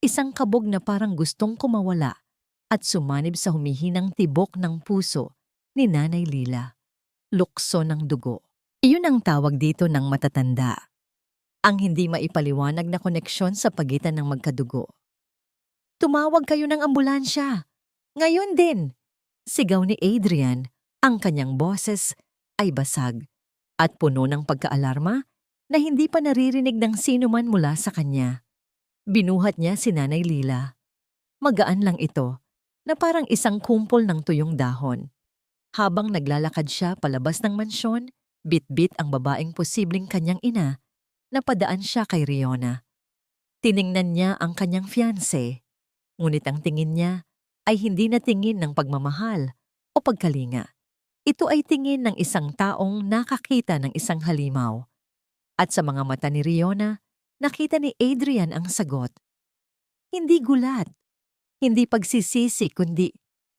A: Isang kabog na parang gustong kumawala at sumanib sa humihinang tibok ng puso ni Nanay Lila. Lukso ng dugo. Iyon ang tawag dito ng matatanda. Ang hindi maipaliwanag na koneksyon sa pagitan ng magkadugo. Tumawag kayo ng ambulansya. Ngayon din! Sigaw ni Adrian, ang kanyang boses ay basag at puno ng pagkaalarma na hindi pa naririnig ng sino man mula sa kanya. Binuhat niya si Nanay Lila. Magaan lang ito, na parang isang kumpol ng tuyong dahon. Habang naglalakad siya palabas ng mansyon, bit-bit ang babaeng posibleng kanyang ina, napadaan siya kay Riona. Tiningnan niya ang kanyang fiancé, ngunit ang tingin niya ay hindi na tingin ng pagmamahal o pagkalinga. Ito ay tingin ng isang taong nakakita ng isang halimaw. At sa mga mata ni Riona, nakita ni Adrian ang sagot. Hindi gulat, hindi pagsisisi kundi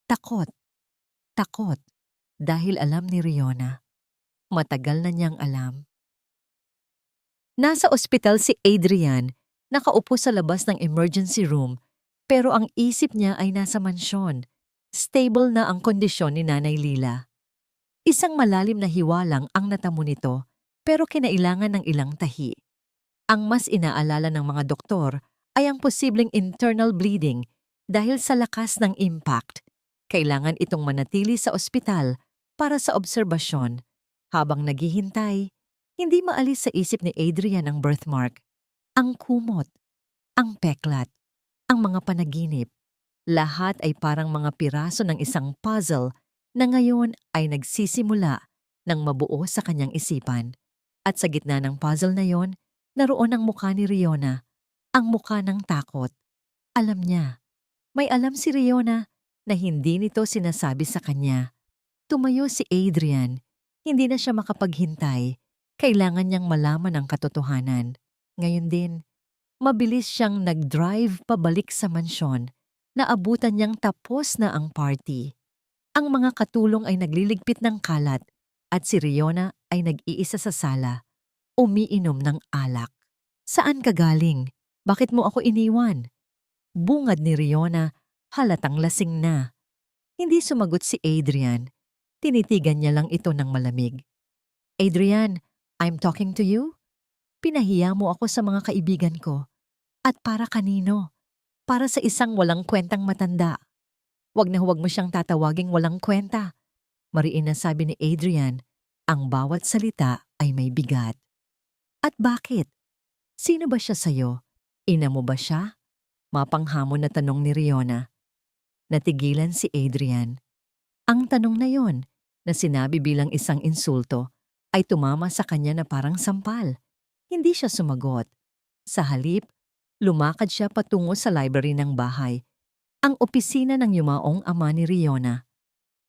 A: takot. Takot dahil alam ni Riona. Matagal na niyang alam. Nasa ospital si Adrian, nakaupo sa labas ng emergency room, pero ang isip niya ay nasa mansyon. Stable na ang kondisyon ni Nanay Lila. Isang malalim na hiwalang ang natamo nito, pero kinailangan ng ilang tahi. Ang mas inaalala ng mga doktor ay ang posibleng internal bleeding dahil sa lakas ng impact. Kailangan itong manatili sa ospital para sa obserbasyon. Habang naghihintay, hindi maalis sa isip ni Adrian ang birthmark, ang kumot, ang peklat, ang mga panaginip. Lahat ay parang mga piraso ng isang puzzle na ngayon ay nagsisimula ng mabuo sa kanyang isipan. At sa gitna ng puzzle na yon, naroon ang mukha ni Riona, ang mukha ng takot. Alam niya, may alam si Riona na hindi nito sinasabi sa kanya. Tumayo si Adrian, hindi na siya makapaghintay. Kailangan niyang malaman ang katotohanan. Ngayon din, mabilis siyang nag-drive pabalik sa mansyon. Naabutan niyang tapos na ang party. Ang mga katulong ay nagliligpit ng kalat at si Riona ay nag-iisa sa sala, umiinom ng alak. Saan ka galing? Bakit mo ako iniwan? Bungad ni Riona, halatang lasing na. Hindi sumagot si Adrian. Tinitigan niya lang ito ng malamig. Adrian, I'm talking to you? Pinahiya mo ako sa mga kaibigan ko. At para kanino? Para sa isang walang kwentang matanda. Huwag na huwag mo siyang tatawaging walang kwenta. Mariin na sabi ni Adrian, ang bawat salita ay may bigat. At bakit? Sino ba siya sa'yo? Ina mo ba siya? Mapanghamon na tanong ni Riona. Natigilan si Adrian. Ang tanong na yon, na sinabi bilang isang insulto, ay tumama sa kanya na parang sampal. Hindi siya sumagot. Sa halip, lumakad siya patungo sa library ng bahay, ang opisina ng yumaong ama ni Riona.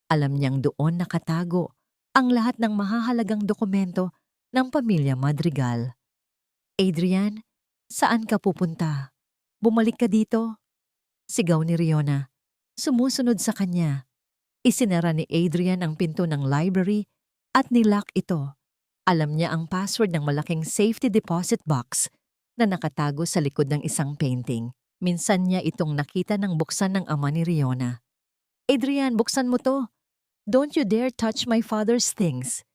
A: Alam niyang doon nakatago ang lahat ng mahahalagang dokumento ng pamilya Madrigal. Adrian, saan ka pupunta? Bumalik ka dito? Sigaw ni Riona. Sumusunod sa kanya. Isinara ni Adrian ang pinto ng library at nilock ito. Alam niya ang password ng malaking safety deposit box na nakatago sa likod ng isang painting. Minsan niya itong nakita nang buksan ng ama ni Riona. Adrian, buksan mo to. Don't you dare touch my father's things.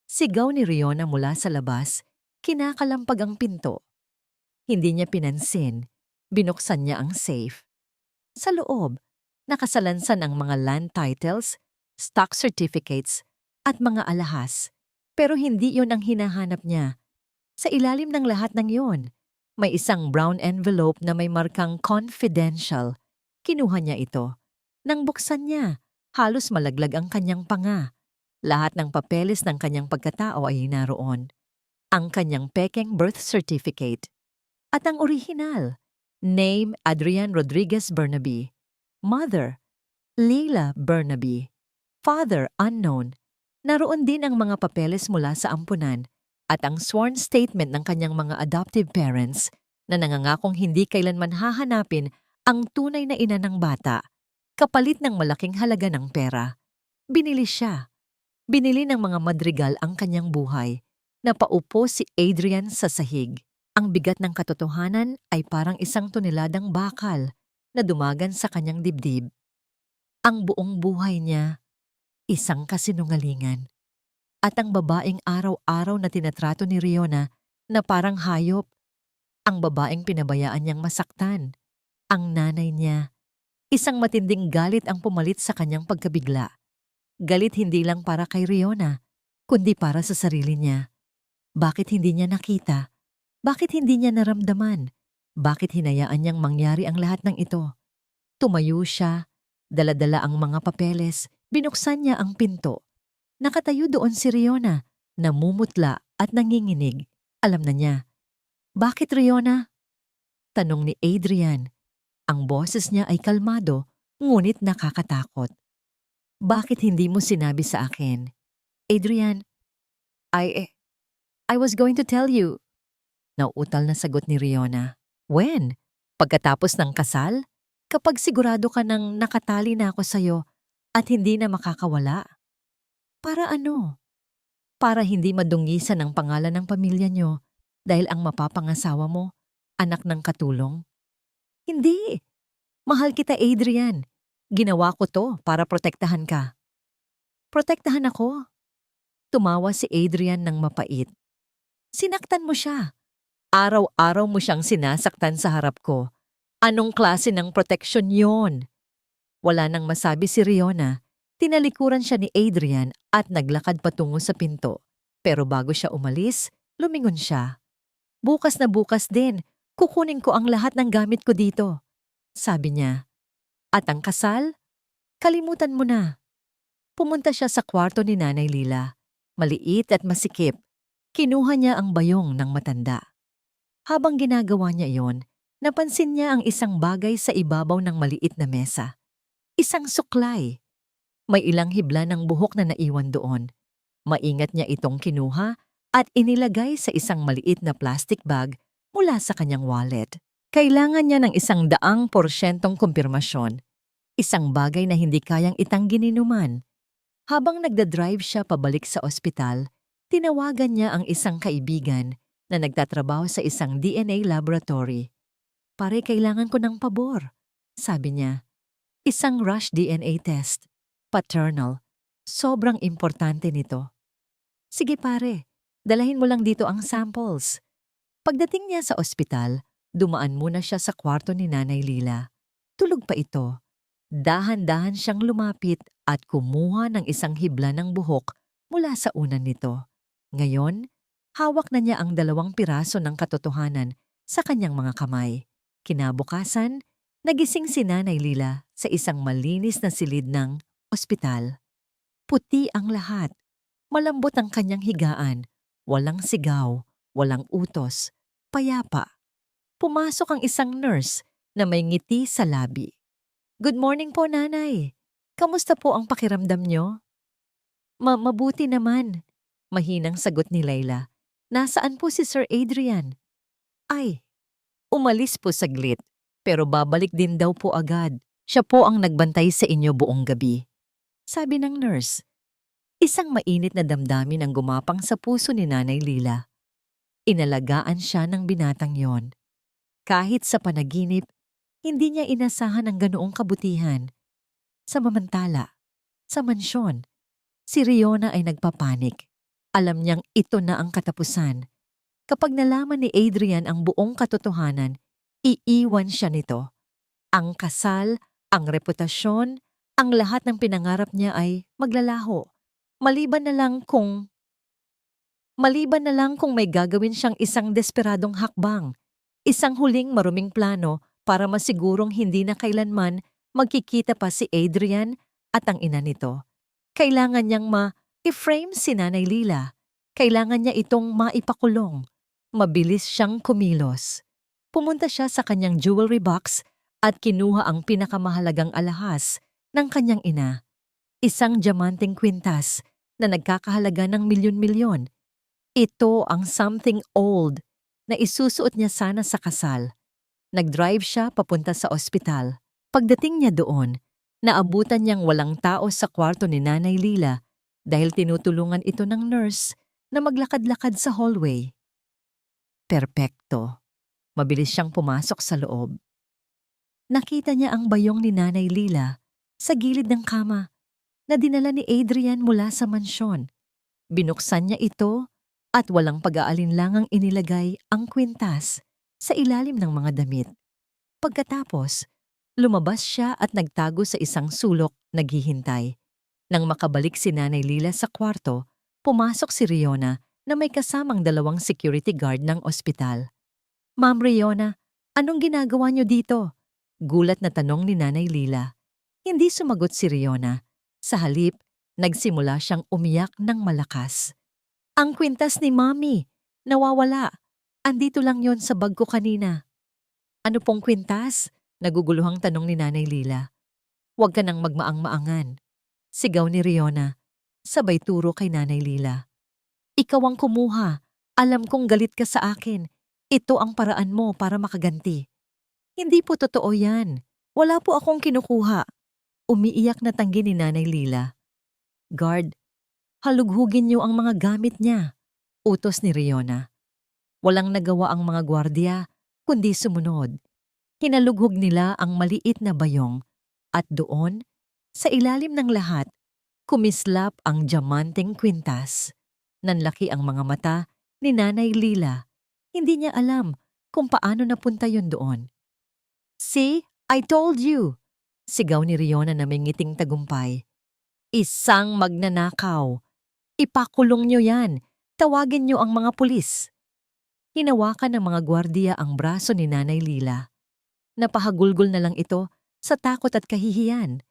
A: Sigaw ni Riona mula sa labas, kinakalampag ang pinto. Hindi niya pinansin, binuksan niya ang safe. Sa loob, nakasalansan ang mga land titles, stock certificates, at mga alahas. Pero hindi yon ang hinahanap niya. Sa ilalim ng lahat ng yon, may isang brown envelope na may markang confidential. Kinuha niya ito. Nang buksan niya, halos malaglag ang kanyang panga. Lahat ng papeles ng kanyang pagkatao ay naroon. Ang kanyang pekeng birth certificate. At ang orihinal, name Adrian Rodriguez Bernabe. Mother, Leila Bernabe. Father, unknown. Naroon din ang mga papeles mula sa ampunan at ang sworn statement ng kanyang mga adoptive parents na nangangakong hindi kailanman hahanapin ang tunay na ina ng bata, kapalit ng malaking halaga ng pera. Binili siya. Binili ng mga Madrigal ang kanyang buhay. Napaupo si Adrian sa sahig. Ang bigat ng katotohanan ay parang isang toneladang bakal na dumagan sa kanyang dibdib. Ang buong buhay niya, isang kasinungalingan. At ang babaeng araw-araw na tinatrato ni Riona na parang hayop. Ang babaeng pinabayaan niyang masaktan. Ang nanay niya. Isang matinding galit ang pumalit sa kanyang pagkabigla. Galit hindi lang para kay Riona, kundi para sa sarili niya. Bakit hindi niya nakita? Bakit hindi niya naramdaman? Bakit hinayaan niyang mangyari ang lahat ng ito? Tumayo siya, dala-dala ang mga papeles, binuksan niya ang pinto. Nakatayo doon si Riona, namumutla at nanginginig. Alam na niya, Bakit, Riona? Tanong ni Adrian. Ang boses niya ay kalmado, ngunit nakakatakot. Bakit hindi mo sinabi sa akin? Adrian, I I was going to tell you. Nauutal na sagot ni Riona. When? Pagkatapos ng kasal? Kapag sigurado ka nang nakatali na ako sa'yo at hindi na makakawala? Para ano? Para hindi madungisan ang pangalan ng pamilya niyo dahil ang mapapangasawa mo, anak ng katulong? Hindi. Mahal kita, Adrian. Ginawa ko to para protektahan ka. Protektahan ako? Tumawa si Adrian ng mapait. Sinaktan mo siya. Araw-araw mo siyang sinasaktan sa harap ko. Anong klase ng proteksyon yon? Wala nang masabi si Riona. Tinalikuran siya ni Adrian at naglakad patungo sa pinto. Pero bago siya umalis, lumingon siya. Bukas na bukas din, kukunin ko ang lahat ng gamit ko dito. Sabi niya. At ang kasal? Kalimutan mo na. Pumunta siya sa kwarto ni Nanay Lila. Maliit at masikip. Kinuha niya ang bayong ng matanda. Habang ginagawa niya iyon, napansin niya ang isang bagay sa ibabaw ng maliit na mesa. Isang suklay. May ilang hibla ng buhok na naiwan doon. Maingat niya itong kinuha at inilagay sa isang maliit na plastic bag mula sa kanyang wallet. Kailangan niya ng 100% kumpirmasyon. Isang bagay na hindi kayang itanggi ni Numan. Habang nagdadrive siya pabalik sa ospital, tinawagan niya ang isang kaibigan na nagtatrabaho sa isang DNA laboratory. Pare, kailangan ko ng pabor, sabi niya. Isang rush DNA test. Paternal. Sobrang importante nito. Sige pare, dalahin mo lang dito ang samples. Pagdating niya sa ospital, dumaan muna siya sa kwarto ni Nanay Lila. Tulog pa ito. Dahan-dahan siyang lumapit at kumuha ng isang hibla ng buhok mula sa unan nito. Ngayon, hawak na niya ang 2 piraso ng katotohanan sa kanyang mga kamay. Kinabukasan, nagising si Nanay Lila sa isang malinis na silid ng ospital. Puti ang lahat. Malambot ang kanyang higaan. Walang sigaw, walang utos. Payapa. Pumasok ang isang nurse na may ngiti sa labi. Good morning po, Nanay. Kamusta po ang pakiramdam niyo? Mabuti naman. Mahinang sagot ni Layla. Nasaan po si Sir Adrian? Ay, umalis po saglit. Pero babalik din daw po agad. Siya po ang nagbantay sa inyo buong gabi. Sabi ng nurse. Isang mainit na damdamin ang gumapang sa puso ni Nanay Lila. Inalagaan siya ng binatang yon. Kahit sa panaginip, hindi niya inasahan ang ganoong kabutihan. Sa mamantala, sa mansyon, si Riona ay nagpapanik. Alam niyang ito na ang katapusan. Kapag nalaman ni Adrian ang buong katotohanan, iiwan siya nito. Ang kasal, ang reputasyon, ang lahat ng pinangarap niya ay maglalaho. Maliban na lang kung may gagawin siyang isang desperadong hakbang, isang huling maruming plano para masigurong hindi na kailanman magkikita pa si Adrian at ang ina nito. Kailangan niyang i-frame si Nanay Lila. Kailangan niya itong maipakulong. Mabilis siyang kumilos. Pumunta siya sa kanyang jewelry box at kinuha ang pinakamahalagang alahas ng kanyang ina. Isang diamanteng kwintas na nagkakahalaga ng milyon-milyon. Ito ang something old na isusuot niya sana sa kasal. Nag-drive siya papunta sa ospital. Pagdating niya doon, naabutan niyang walang tao sa kwarto ni Nanay Lila dahil tinutulungan ito ng nurse na maglakad-lakad sa hallway. Perpekto. Mabilis siyang pumasok sa loob. Nakita niya ang bayong ni Nanay Lila sa gilid ng kama na dinala ni Adrian mula sa mansyon. Binuksan niya ito at walang pag-aalinlangang inilagay ang kwintas sa ilalim ng mga damit. Pagkatapos, lumabas siya at nagtago sa isang sulok naghihintay. Nang makabalik si Nanay Lila sa kwarto, pumasok si Riona na may kasamang 2 security guard ng ospital. Ma'am Riona, anong ginagawa niyo dito? Gulat na tanong ni Nanay Lila. Hindi sumagot si Riona. Sa halip, nagsimula siyang umiyak ng malakas. Ang kwintas ni Mommy, nawawala. Andito lang yon sa bag ko kanina. Ano pong kwintas? Naguguluhang tanong ni Nanay Lila. Huwag ka nang magmaang-maangan. Sigaw ni Riona. Sabay turo kay Nanay Lila. Ikaw ang kumuha. Alam kong galit ka sa akin. Ito ang paraan mo para makaganti. Hindi po totoo yan. Wala po akong kinukuha. Umiiyak na tanggi ni Nanay Lila. Guard, halughugin niyo ang mga gamit niya. Utos ni Riona. Walang nagawa ang mga gwardya, kundi sumunod. Hinalughog nila ang maliit na bayong at doon, sa ilalim ng lahat, kumislap ang diamanteng kwintas. Nanlaki ang mga mata ni Nanay Lila. Hindi niya alam kung paano napunta yun doon. See, I told you! Sigaw ni Riona na may ngiting tagumpay. Isang magnanakaw. Ipakulong niyo yan. Tawagin niyo ang mga pulis. Hinawakan ng mga gwardiya ang braso ni Nanay Lila. Napahagulgol na lang ito sa takot at kahihiyan.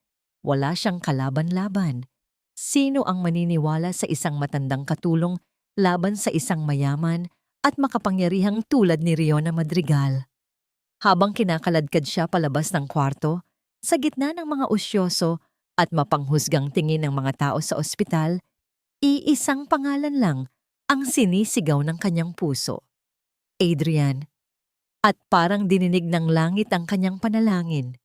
A: Wala siyang kalaban-laban. Sino ang maniniwala sa isang matandang katulong laban sa isang mayaman at makapangyarihang tulad ni Riona Madrigal? Habang kinakaladkad siya palabas ng kwarto, sa gitna ng mga usyoso at mapanghusgang tingin ng mga tao sa ospital, iisang pangalan lang ang sinisigaw ng kanyang puso. Adrian. At parang dininig ng langit ang kanyang panalangin.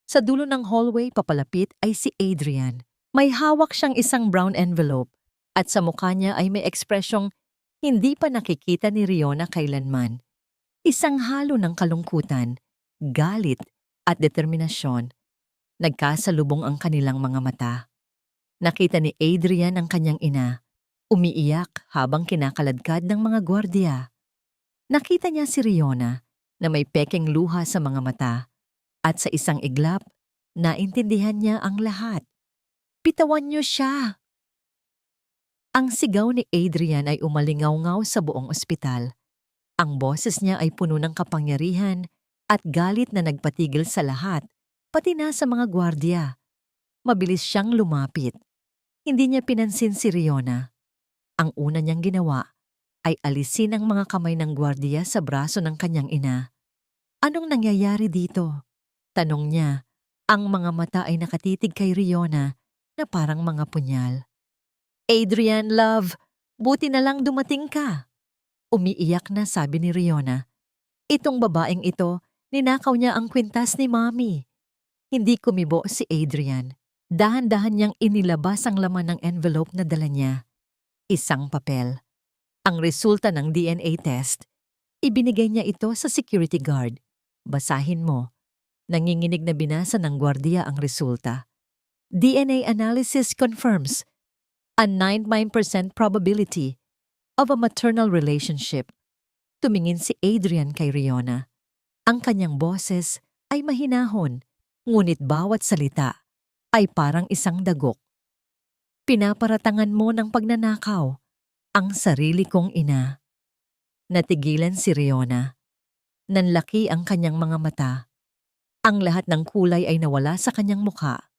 A: Sa dulo ng hallway papalapit ay si Adrian. May hawak siyang isang brown envelope at sa mukha niya ay may ekspresyong hindi pa nakikita ni Riona kailanman. Isang halo ng kalungkutan, galit at determinasyon. Nagkasalubong ang kanilang mga mata. Nakita ni Adrian ang kanyang ina, umiiyak habang kinakaladkad ng mga gwardiya. Nakita niya si Riona na may pekeng luha sa mga mata at sa isang iglap, naintindihan niya ang lahat. Pitawan niyo siya! Ang sigaw ni Adrian ay umalingaw-ngaw sa buong ospital. Ang boses niya ay puno ng kapangyarihan at galit na nagpatigil sa lahat, pati na sa mga gwardiya. Mabilis siyang lumapit. Hindi niya pinansin si Riona. Ang una niyang ginawa ay alisin ang mga kamay ng gwardiya sa braso ng kanyang ina. Anong nangyayari dito? Tanong niya. Ang mga mata ay nakatitig kay Riona na parang mga punyal. Adrian, love, buti na lang dumating ka. Umiiyak na sabi ni Riona. Itong babaeng ito, ninakaw niya ang kwintas ni Mommy. Hindi kumibo si Adrian. Dahan-dahan niyang inilabas ang laman ng envelope na dala niya. Isang papel. Ang resulta ng DNA test. Ibinigay niya ito sa security guard. Basahin mo. Nanginginig na binasa ng gwardiya ang resulta. DNA analysis confirms a 99% probability of a maternal relationship. Tumingin si Adrian kay Riona. Ang kanyang boses ay mahinahon, ngunit bawat salita ay parang isang dagok. Pinaparatangan mo ng pagnanakaw ang sarili kong ina. Natigilan si Riona. Nanlaki ang kanyang mga mata. Ang lahat ng kulay ay nawala sa kanyang mukha.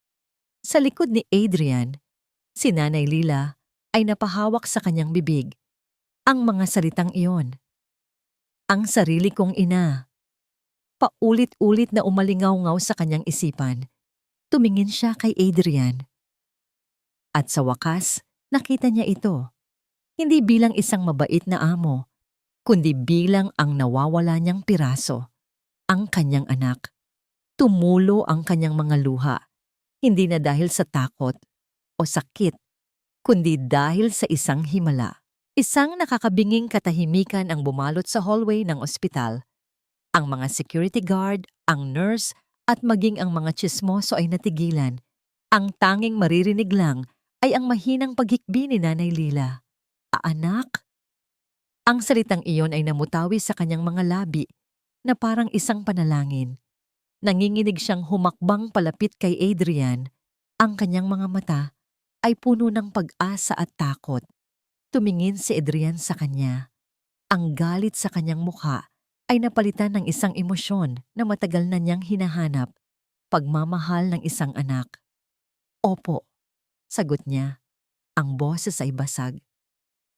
A: Sa likod ni Adrian, si Nanay Lila ay napahawak sa kanyang bibig. Ang mga salitang iyon. Ang sarili kong ina. Paulit-ulit na umalingaw-ngaw sa kanyang isipan. Tumingin siya kay Adrian. At sa wakas, nakita niya ito. Hindi bilang isang mabait na amo, kundi bilang ang nawawala niyang piraso, ang kanyang anak. Tumulo ang kanyang mga luha, hindi na dahil sa takot o sakit, kundi dahil sa isang himala. Isang nakakabinging katahimikan ang bumalot sa hallway ng ospital. Ang mga security guard, ang nurse, at maging ang mga tsismoso ay natigilan. Ang tanging maririnig lang ay ang mahinang paghikbi ni Nanay Lila. Anak? Ang salitang iyon ay namutawi sa kanyang mga labi na parang isang panalangin. Nanginginig siyang humakbang palapit kay Adrian. Ang kanyang mga mata ay puno ng pag-asa at takot. Tumingin si Adrian sa kanya. Ang galit sa kanyang mukha ay napalitan ng isang emosyon na matagal na niyang hinahanap. Pagmamahal ng isang anak. Opo, sagot niya. Ang boses ay basag.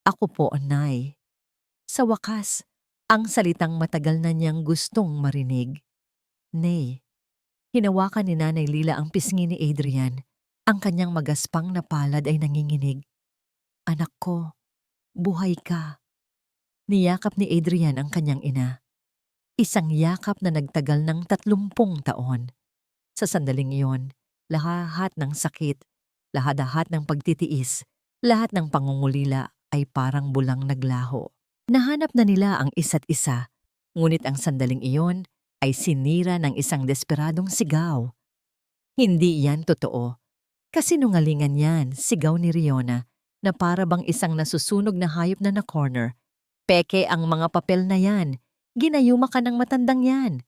A: Ako po, Nay. Sa wakas, Ang salitang matagal na niyang gustong marinig. Nay, hinawakan ni Nanay Lila ang pisngi ni Adrian. Ang kanyang magaspang na palad ay nanginginig. Anak ko, buhay ka. Niyakap ni Adrian ang kanyang ina. Isang yakap na nagtagal ng 30 taon. Sa sandaling iyon, lahat ng sakit, lahat ng pagtitiis, lahat ng pangungulila ay parang bulang naglaho. Nahanap na nila ang isa't isa, ngunit ang sandaling iyon ay sinira ng isang desperadong sigaw. Hindi yan totoo. Kasinungalingan yan, sigaw ni Riona, na para bang isang nasusunog na hayop na na-corner. Peke ang mga papel na yan. Ginayuma ka ng matandang yan.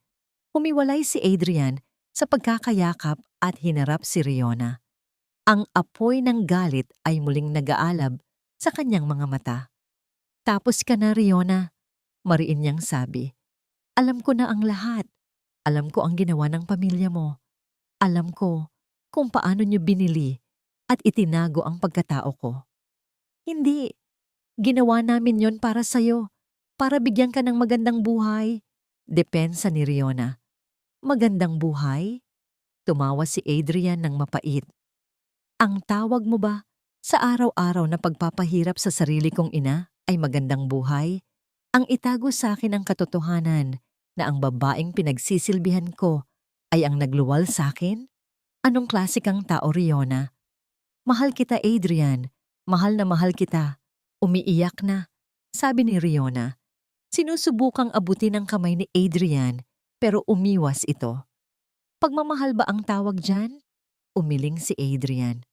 A: Humiwalay si Adrian sa pagkakayakap at hinarap si Riona. Ang apoy ng galit ay muling nag-aalab sa kanyang mga mata. Tapos ka na, Riona, mariin niyang sabi. Alam ko na ang lahat. Alam ko ang ginawa ng pamilya mo. Alam ko kung paano niyo binili at itinago ang pagkatao ko. Hindi. Ginawa namin yon para sa'yo. Para bigyan ka ng magandang buhay. Depensa ni Riona. Magandang buhay? Tumawa si Adrian ng mapait. Ang tawag mo ba sa araw-araw na pagpapahirap sa sarili kong ina ay magandang buhay? Ang itago sa akin ang katotohanan na ang babaeng pinagsisilbihan ko ay ang nagluwal sa akin? Anong klase kang tao, Riona? Mahal kita, Adrian. Mahal na mahal kita. Umiiyak na, sabi ni Riona. Sinusubukang abutin ang kamay ni Adrian pero umiwas ito. Pagmamahal ba ang tawag dyan? Umiling si Adrian.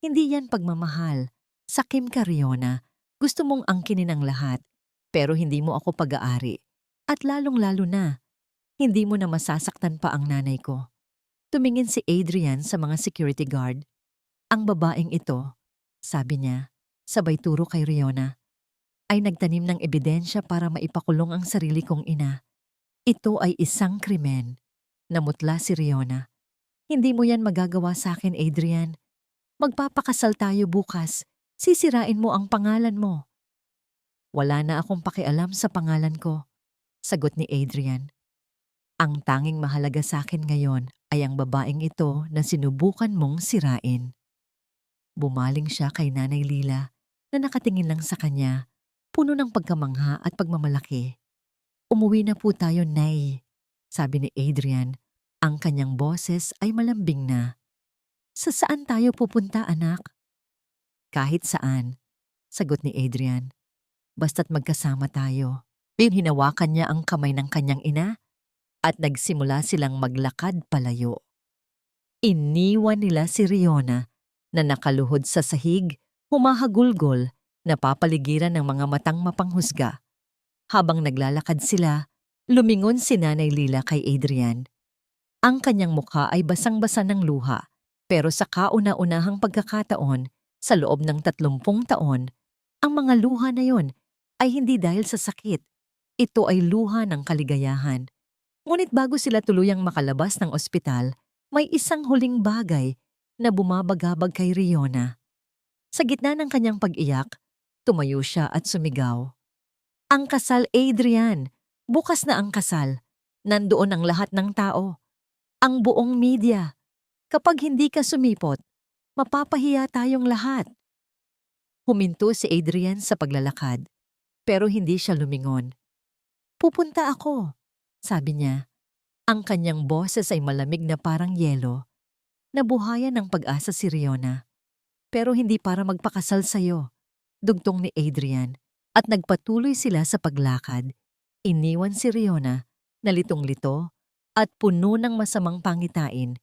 A: Hindi yan pagmamahal. Sakim ka, Riona. Gusto mong angkinin ang lahat, pero hindi mo ako pag-aari. At lalong-lalo na, hindi mo na masasaktan pa ang nanay ko. Tumingin si Adrian sa mga security guard. Ang babaeng ito, sabi niya, sabay turo kay Riona, ay nagtanim ng ebidensya para maipakulong ang sarili kong ina. Ito ay isang krimen. Namutla si Riona. Hindi mo yan magagawa sa akin, Adrian. Magpapakasal tayo bukas. Sisirain mo ang pangalan mo. Wala na akong pakialam sa pangalan ko, sagot ni Adrian. Ang tanging mahalaga sa akin ngayon ay ang babaeng ito na sinubukan mong sirain. Bumaling siya kay Nanay Lila na nakatingin lang sa kanya, puno ng pagkamangha at pagmamalaki. Umuwi na po tayo, Nay, sabi ni Adrian. Ang kanyang boses ay malambing na. Sa saan tayo pupunta, anak? Kahit saan, sagot ni Adrian. Basta't magkasama tayo. Hinawakan niya ang kamay ng kanyang ina at nagsimula silang maglakad palayo. Iniwan nila si Riona na nakaluhod sa sahig, humahagulgol, napapaligiran ng mga matang mapanghusga. Habang naglalakad sila, lumingon si Nanay Lila kay Adrian. Ang kanyang mukha ay basang-basa ng luha, pero sa kauna-unahang pagkakataon, sa loob ng 30 taon, ang mga luha na yon ay hindi dahil sa sakit. Ito ay luha ng kaligayahan. Ngunit bago sila tuluyang makalabas ng ospital, may isang huling bagay na bumabagabag kay Riona. Sa gitna ng kanyang pag-iyak, tumayo siya at sumigaw. Ang kasal, Adrian! Bukas na ang kasal. Nandoon ang lahat ng tao. Ang buong media. Kapag hindi ka sumipot, mapapahiya tayong lahat. Huminto si Adrian sa paglalakad, pero hindi siya lumingon. Pupunta ako, sabi niya. Ang kanyang boses ay malamig na parang yelo. Nabuhayan ng pag-asa si Riona. Pero hindi para magpakasal sa'yo, dugtong ni Adrian, at nagpatuloy sila sa paglakad. Iniwan si Riona na litong-lito at puno ng masamang pangitain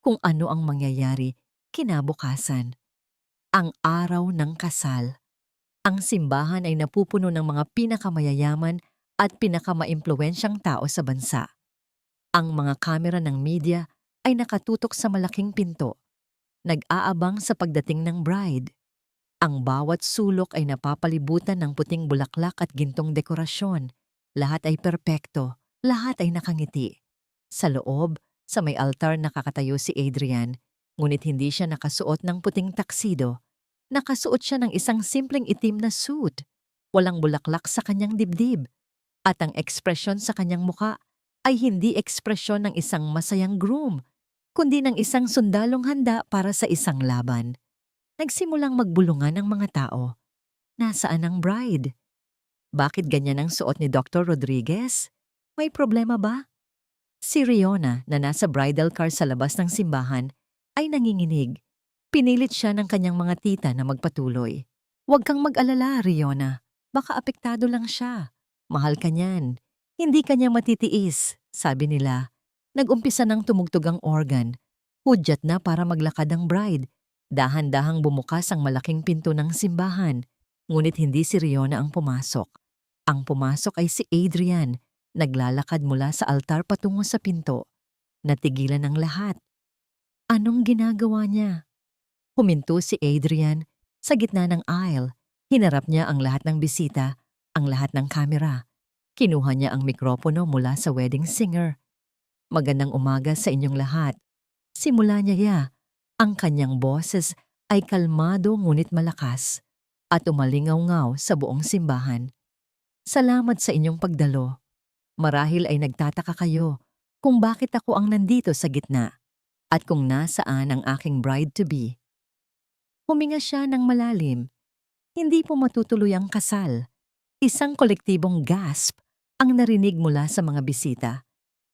A: kung ano ang mangyayari kinabukasan. Ang araw ng kasal. Ang simbahan ay napupuno ng mga pinakamayayaman at pinakamaimpluwensyang tao sa bansa. Ang mga kamera ng media ay nakatutok sa malaking pinto, nag-aabang sa pagdating ng bride. Ang bawat sulok ay napapalibutan ng puting bulaklak at gintong dekorasyon. Lahat ay perpekto, lahat ay nakangiti. Sa loob, sa may altar nakakatayo si Adrian, ngunit hindi siya nakasuot ng puting taksido. Nakasuot siya ng isang simpleng itim na suit. Walang bulaklak sa kanyang dibdib. At ang ekspresyon sa kanyang muka ay hindi ekspresyon ng isang masayang groom, kundi ng isang sundalong handa para sa isang laban. Nagsimulang magbulungan ang mga tao. Nasaan ang bride? Bakit ganyan ang suot ni Dr. Rodriguez? May problema ba? Si Riona na nasa bridal car sa labas ng simbahan ay nanginginig. Pinilit siya ng kanyang mga tita na magpatuloy. Huwag kang mag-alala, Riona. Baka apektado lang siya. Mahal ka niyan. Hindi ka niya matitiis, sabi nila. Nag-umpisa ng tumugtog ang organ. Hudyat na para maglakad ang bride. Dahan-dahang bumukas ang malaking pinto ng simbahan. Ngunit hindi si Riona ang pumasok. Ang pumasok ay si Adrian. Naglalakad mula sa altar patungo sa pinto. Natigilan ang lahat. Anong ginagawa niya? Huminto si Adrian sa gitna ng aisle. Hinarap niya ang lahat ng bisita, ang lahat ng kamera. Kinuha niya ang mikropono mula sa wedding singer. Magandang umaga sa inyong lahat. Simula niya ang kanyang boses ay kalmado ngunit malakas at umalingaw-ngaw sa buong simbahan. Salamat sa inyong pagdalo. Marahil ay nagtataka kayo kung bakit ako ang nandito sa gitna at kung nasaan ang aking bride-to-be. Huminga siya ng malalim. Hindi po matutuloy ang kasal. Isang kolektibong gasp ang narinig mula sa mga bisita.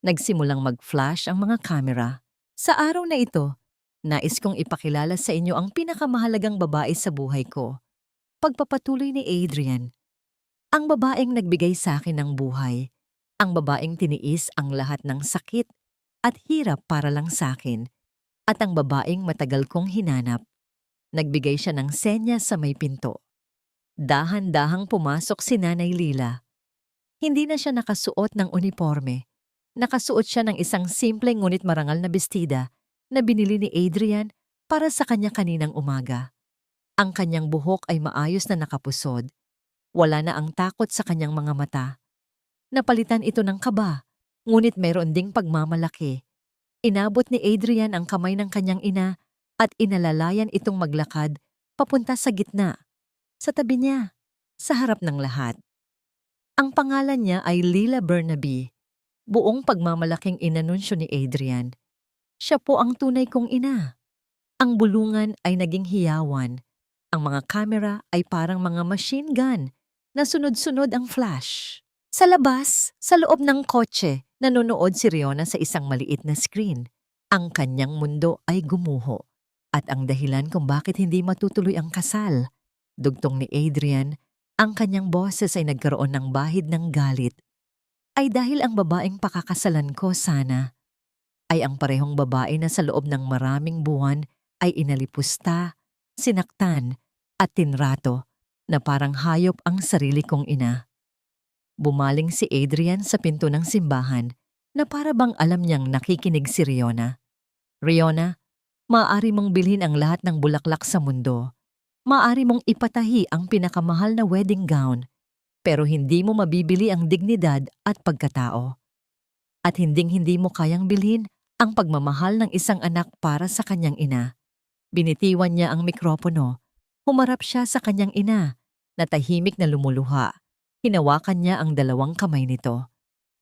A: Nagsimulang mag-flash ang mga kamera. Sa araw na ito, nais kong ipakilala sa inyo ang pinakamahalagang babae sa buhay ko. Pagpapatuloy ni Adrian. Ang babaeng nagbigay sa akin ng buhay. Ang babaeng tiniis ang lahat ng sakit at hirap para lang sa akin. At ang babaeng matagal kong hinanap. Nagbigay siya ng senya sa may pinto. Dahan-dahang pumasok si Nanay Lila. Hindi na siya nakasuot ng uniforme. Nakasuot siya ng isang simpleng ngunit marangal na bestida na binili ni Adrian para sa kanya kaninang umaga. Ang kanyang buhok ay maayos na nakapusod. Wala na ang takot sa kanyang mga mata. Napalitan ito ng kaba, ngunit mayroon ding pagmamalaki. Inabot ni Adrian ang kamay ng kanyang ina at inalalayan itong maglakad papunta sa gitna, sa tabi niya, sa harap ng lahat. Ang pangalan niya ay Lila Bernabe. Buong pagmamalaking inanunsyo ni Adrian. Siya po ang tunay kong ina. Ang bulungan ay naging hiyawan. Ang mga kamera ay parang mga machine gun na sunod-sunod ang flash. Sa labas, sa loob ng kotse, nanonood si Riona sa isang maliit na screen. Ang kanyang mundo ay gumuho. At ang dahilan kung bakit hindi matutuloy ang kasal, dugtong ni Adrian, ang kanyang boses ay nagkaroon ng bahid ng galit. Ay dahil ang babaeng pakakasalan ko sana ay ang parehong babae na sa loob ng maraming buwan ay inalipusta, sinaktan at tinrato na parang hayop ang sarili kong ina. Bumaling si Adrian sa pinto ng simbahan na para bang alam niyang nakikinig si Riona. Riona, maaari mong bilhin ang lahat ng bulaklak sa mundo. Maaari mong ipatahi ang pinakamahal na wedding gown. Pero hindi mo mabibili ang dignidad at pagkatao. At hinding-hindi mo kayang bilhin ang pagmamahal ng isang anak para sa kanyang ina. Binitiwan niya ang mikropono. Humarap siya sa kanyang ina, na tahimik na lumuluha. Hinawakan niya ang dalawang kamay nito.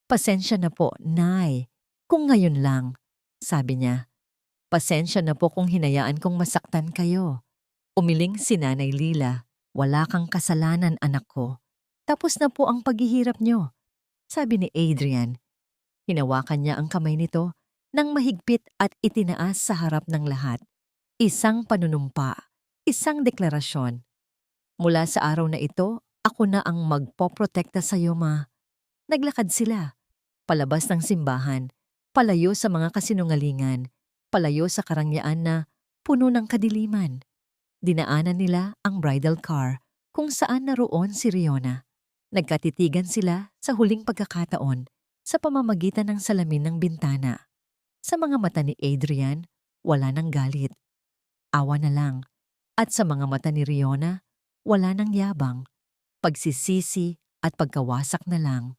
A: Pasensya na po, Nay. Kung ngayon lang, sabi niya. Pasensya na po kung hinayaan kong masaktan kayo. Umiling si Nanay Lila. Wala kang kasalanan, anak ko. Tapos na po ang paghihirap niyo, sabi ni Adrian. Hinawakan niya ang kamay nito nang mahigpit at itinaas sa harap ng lahat. Isang panunumpa, isang deklarasyon. Mula sa araw na ito, ako na ang magpoprotekta sa iyo, Ma. Naglakad sila, palabas ng simbahan, palayo sa mga kasinungalingan, palayo sa karangyaan na puno ng kadiliman. Dinaanan nila ang bridal car kung saan naroon si Riona. Nagkatitigan sila sa huling pagkakataon sa pamamagitan ng salamin ng bintana. Sa mga mata ni Adrian, wala nang galit. Awa na lang. At sa mga mata ni Riona, wala nang yabang, pagsisisi at pagkawasak na lang.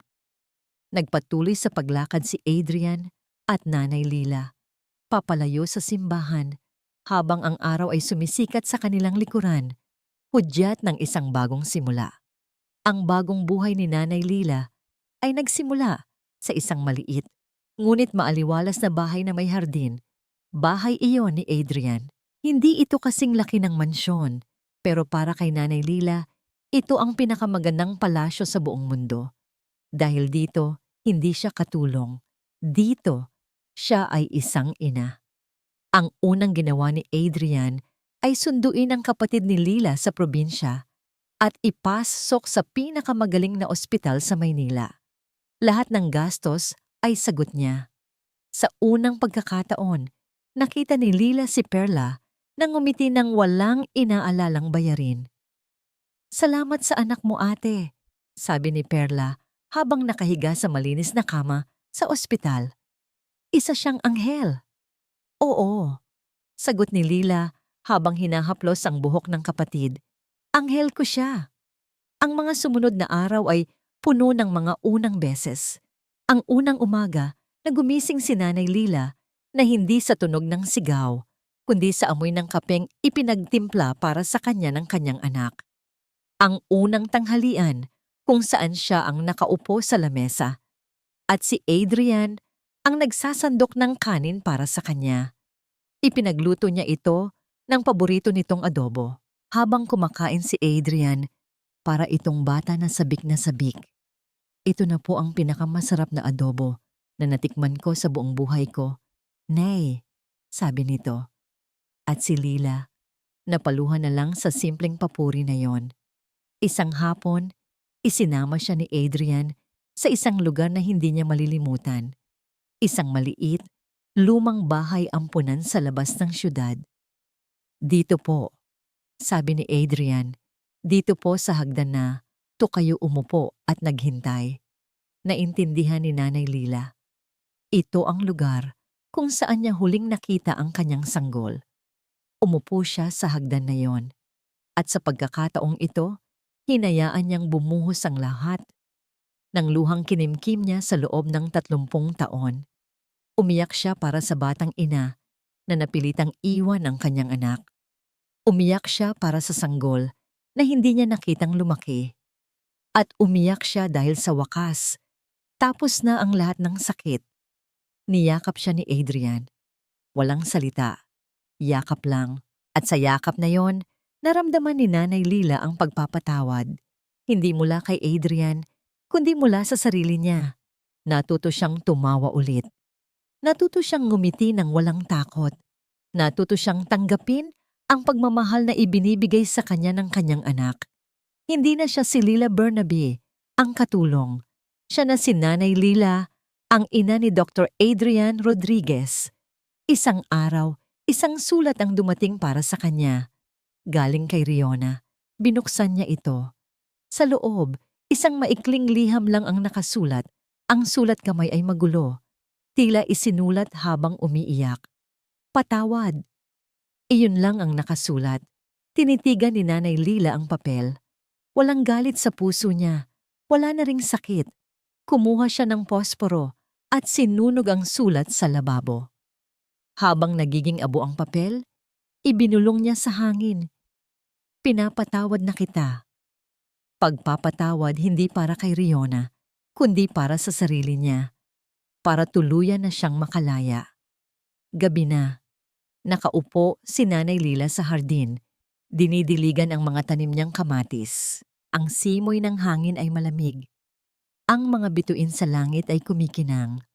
A: Nagpatuloy sa paglakad si Adrian at Nanay Lila, papalayo sa simbahan habang ang araw ay sumisikat sa kanilang likuran, hudyat ng isang bagong simula. Ang bagong buhay ni Nanay Lila ay nagsimula sa isang maliit, ngunit maaliwalas na bahay na may hardin. Bahay iyon ni Adrian. Hindi ito kasing laki ng mansyon, pero para kay Nanay Lila, ito ang pinakamagandang palasyo sa buong mundo. Dahil dito, hindi siya katulong. Dito, siya ay isang ina. Ang unang ginawa ni Adrian ay sunduin ang kapatid ni Lila sa probinsya at ipasok sa pinakamagaling na ospital sa Maynila. Lahat ng gastos ay sagot niya. Sa unang pagkakataon, nakita ni Lila si Perla nang ngumiti ng walang inaalalang bayarin. "Salamat sa anak mo, ate," sabi ni Perla habang nakahiga sa malinis na kama sa ospital. "Isa siyang anghel." "Oo," sagot ni Lila habang hinahaplos ang buhok ng kapatid. "Anghel ko siya." Ang mga sumunod na araw ay puno ng mga unang beses. Ang unang umaga na gumising si Nanay Lila na hindi sa tunog ng sigaw, kundi sa amoy ng kapeng ipinagtimpla para sa kanya ng kanyang anak. Ang unang tanghalian kung saan siya ang nakaupo sa lamesa at si Adrian ang nagsasandok ng kanin para sa kanya. Ipinagluto niya ito ng paborito nitong adobo. Habang kumakain si Adrian, para itong bata na sabik na sabik. "Ito na po ang pinakamasarap na adobo na natikman ko sa buong buhay ko, Nay," sabi nito. At si Lila, napaluhan na lang sa simpleng papuri na yon. Isang hapon, isinama siya ni Adrian sa isang lugar na hindi niya malilimutan. Isang maliit, lumang bahay ampunan sa labas ng syudad. "Dito po," sabi ni Adrian, "dito po sa hagdan na to kayo umupo at naghintay." Naintindihan ni Nanay Lila. Ito ang lugar kung saan niya huling nakita ang kanyang sanggol. Umupo siya sa hagdan na yon. At sa pagkakataong ito, hinayaan niyang bumuhos ang lahat ng luhang kinimkim niya sa loob ng 30 taon. Umiyak siya para sa batang ina na napilitang iwan ang kanyang anak. Umiyak siya para sa sanggol na hindi niya nakitang lumaki. At umiyak siya dahil sa wakas, tapos na ang lahat ng sakit. Niyakap siya ni Adrian. Walang salita, yakap lang. At sa yakap na yon, naramdaman ni Nanay Lila ang pagpapatawad. Hindi mula kay Adrian, kundi mula sa sarili niya. Natuto siyang tumawa ulit. Natuto siyang ngumiti ng walang takot. Natuto siyang tanggapin ang pagmamahal na ibinibigay sa kanya ng kanyang anak. Hindi na siya si Lila Bernabe, ang katulong. Siya na si Nanay Lila, ang ina ni Dr. Adrian Rodriguez. Isang araw, isang sulat ang dumating para sa kanya. Galing kay Riona. Binuksan niya ito. Sa loob, isang maikling liham lang ang nakasulat. Ang sulat kamay ay magulo. Tila isinulat habang umiiyak. "Patawad." Iyon lang ang nakasulat. Tinitigan ni Nanay Lila ang papel. Walang galit sa puso niya. Wala na ring sakit. Kumuha siya ng posporo at sinunog ang sulat sa lababo. Habang nagiging abo ang papel, ibinulong niya sa hangin. "Pinapatawad na kita." Pagpapatawad hindi para kay Riona, kundi para sa sarili niya. Para tuluyan na siyang makalaya. Gabi na. Nakaupo si Nanay Lila sa hardin. Dinidiligan ang mga tanim niyang kamatis. Ang simoy ng hangin ay malamig. Ang mga bituin sa langit ay kumikinang.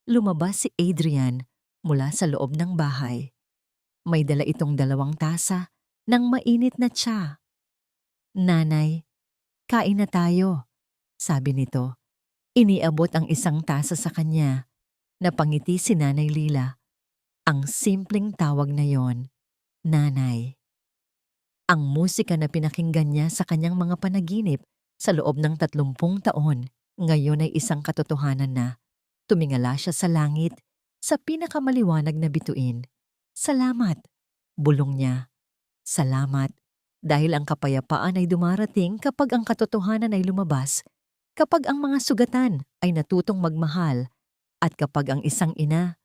A: Lumabas si Adrian mula sa loob ng bahay. May dala itong 2 tasa ng mainit na tsa. "Nanay, kain na tayo," sabi nito. Iniabot ang isang tasa sa kanya. Napangiti si Nanay Lila. Ang simpleng tawag na yon, Nanay. Ang musika na pinakinggan niya sa kanyang mga panaginip sa loob ng 30 taon, ngayon ay isang katotohanan na. Tumingala siya sa langit, sa pinakamaliwanag na bituin. "Salamat," bulong niya. Salamat, dahil ang kapayapaan ay dumarating kapag ang katotohanan ay lumabas, kapag ang mga sugatan ay natutong magmahal, at kapag ang isang ina,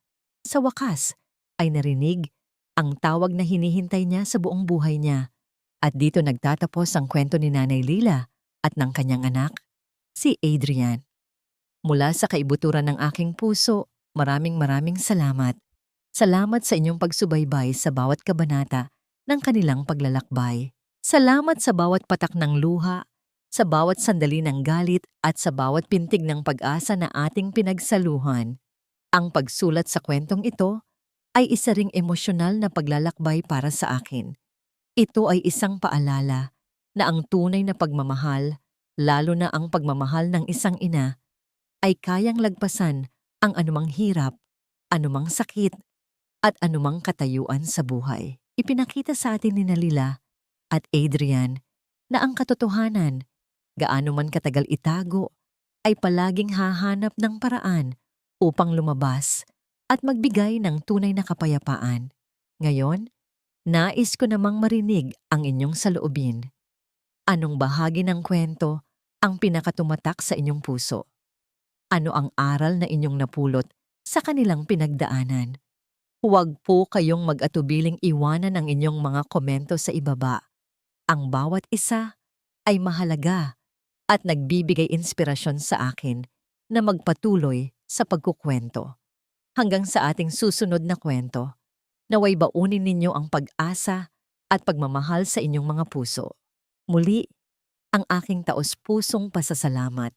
A: sa wakas, ay narinig ang tawag na hinihintay niya sa buong buhay niya. At dito nagtatapos ang kwento ni Nanay Lila at ng kanyang anak, si Adrian. Mula sa kaibuturan ng aking puso, maraming salamat. Salamat sa inyong pagsubaybay sa bawat kabanata ng kanilang paglalakbay. Salamat sa bawat patak ng luha, sa bawat sandali ng galit at sa bawat pintig ng pag-asa na ating pinagsaluhan. Ang pagsulat sa kwentong ito ay isa ring emosyonal na paglalakbay para sa akin. Ito ay isang paalala na ang tunay na pagmamahal, lalo na ang pagmamahal ng isang ina, ay kayang lagpasan ang anumang hirap, anumang sakit, at anumang katayuan sa buhay. Ipinakita sa atin ni Lila at Adrian na ang katotohanan, gaano man katagal itago, ay palaging hahanap ng paraan upang lumabas at magbigay ng tunay na kapayapaan. Ngayon, nais ko namang marinig ang inyong saloobin. Anong bahagi ng kwento ang pinakatumatak sa inyong puso? Ano ang aral na inyong napulot sa kanilang pinagdaanan? Huwag po kayong mag-atubiling iwanan ang inyong mga komento sa ibaba. Ang bawat isa ay mahalaga at nagbibigay inspirasyon sa akin na magpatuloy sa pagkukwento. Hanggang sa ating susunod na kwento, naway baunin ninyo ang pag-asa at pagmamahal sa inyong mga puso. Muli, ang aking taos-pusong pasasalamat.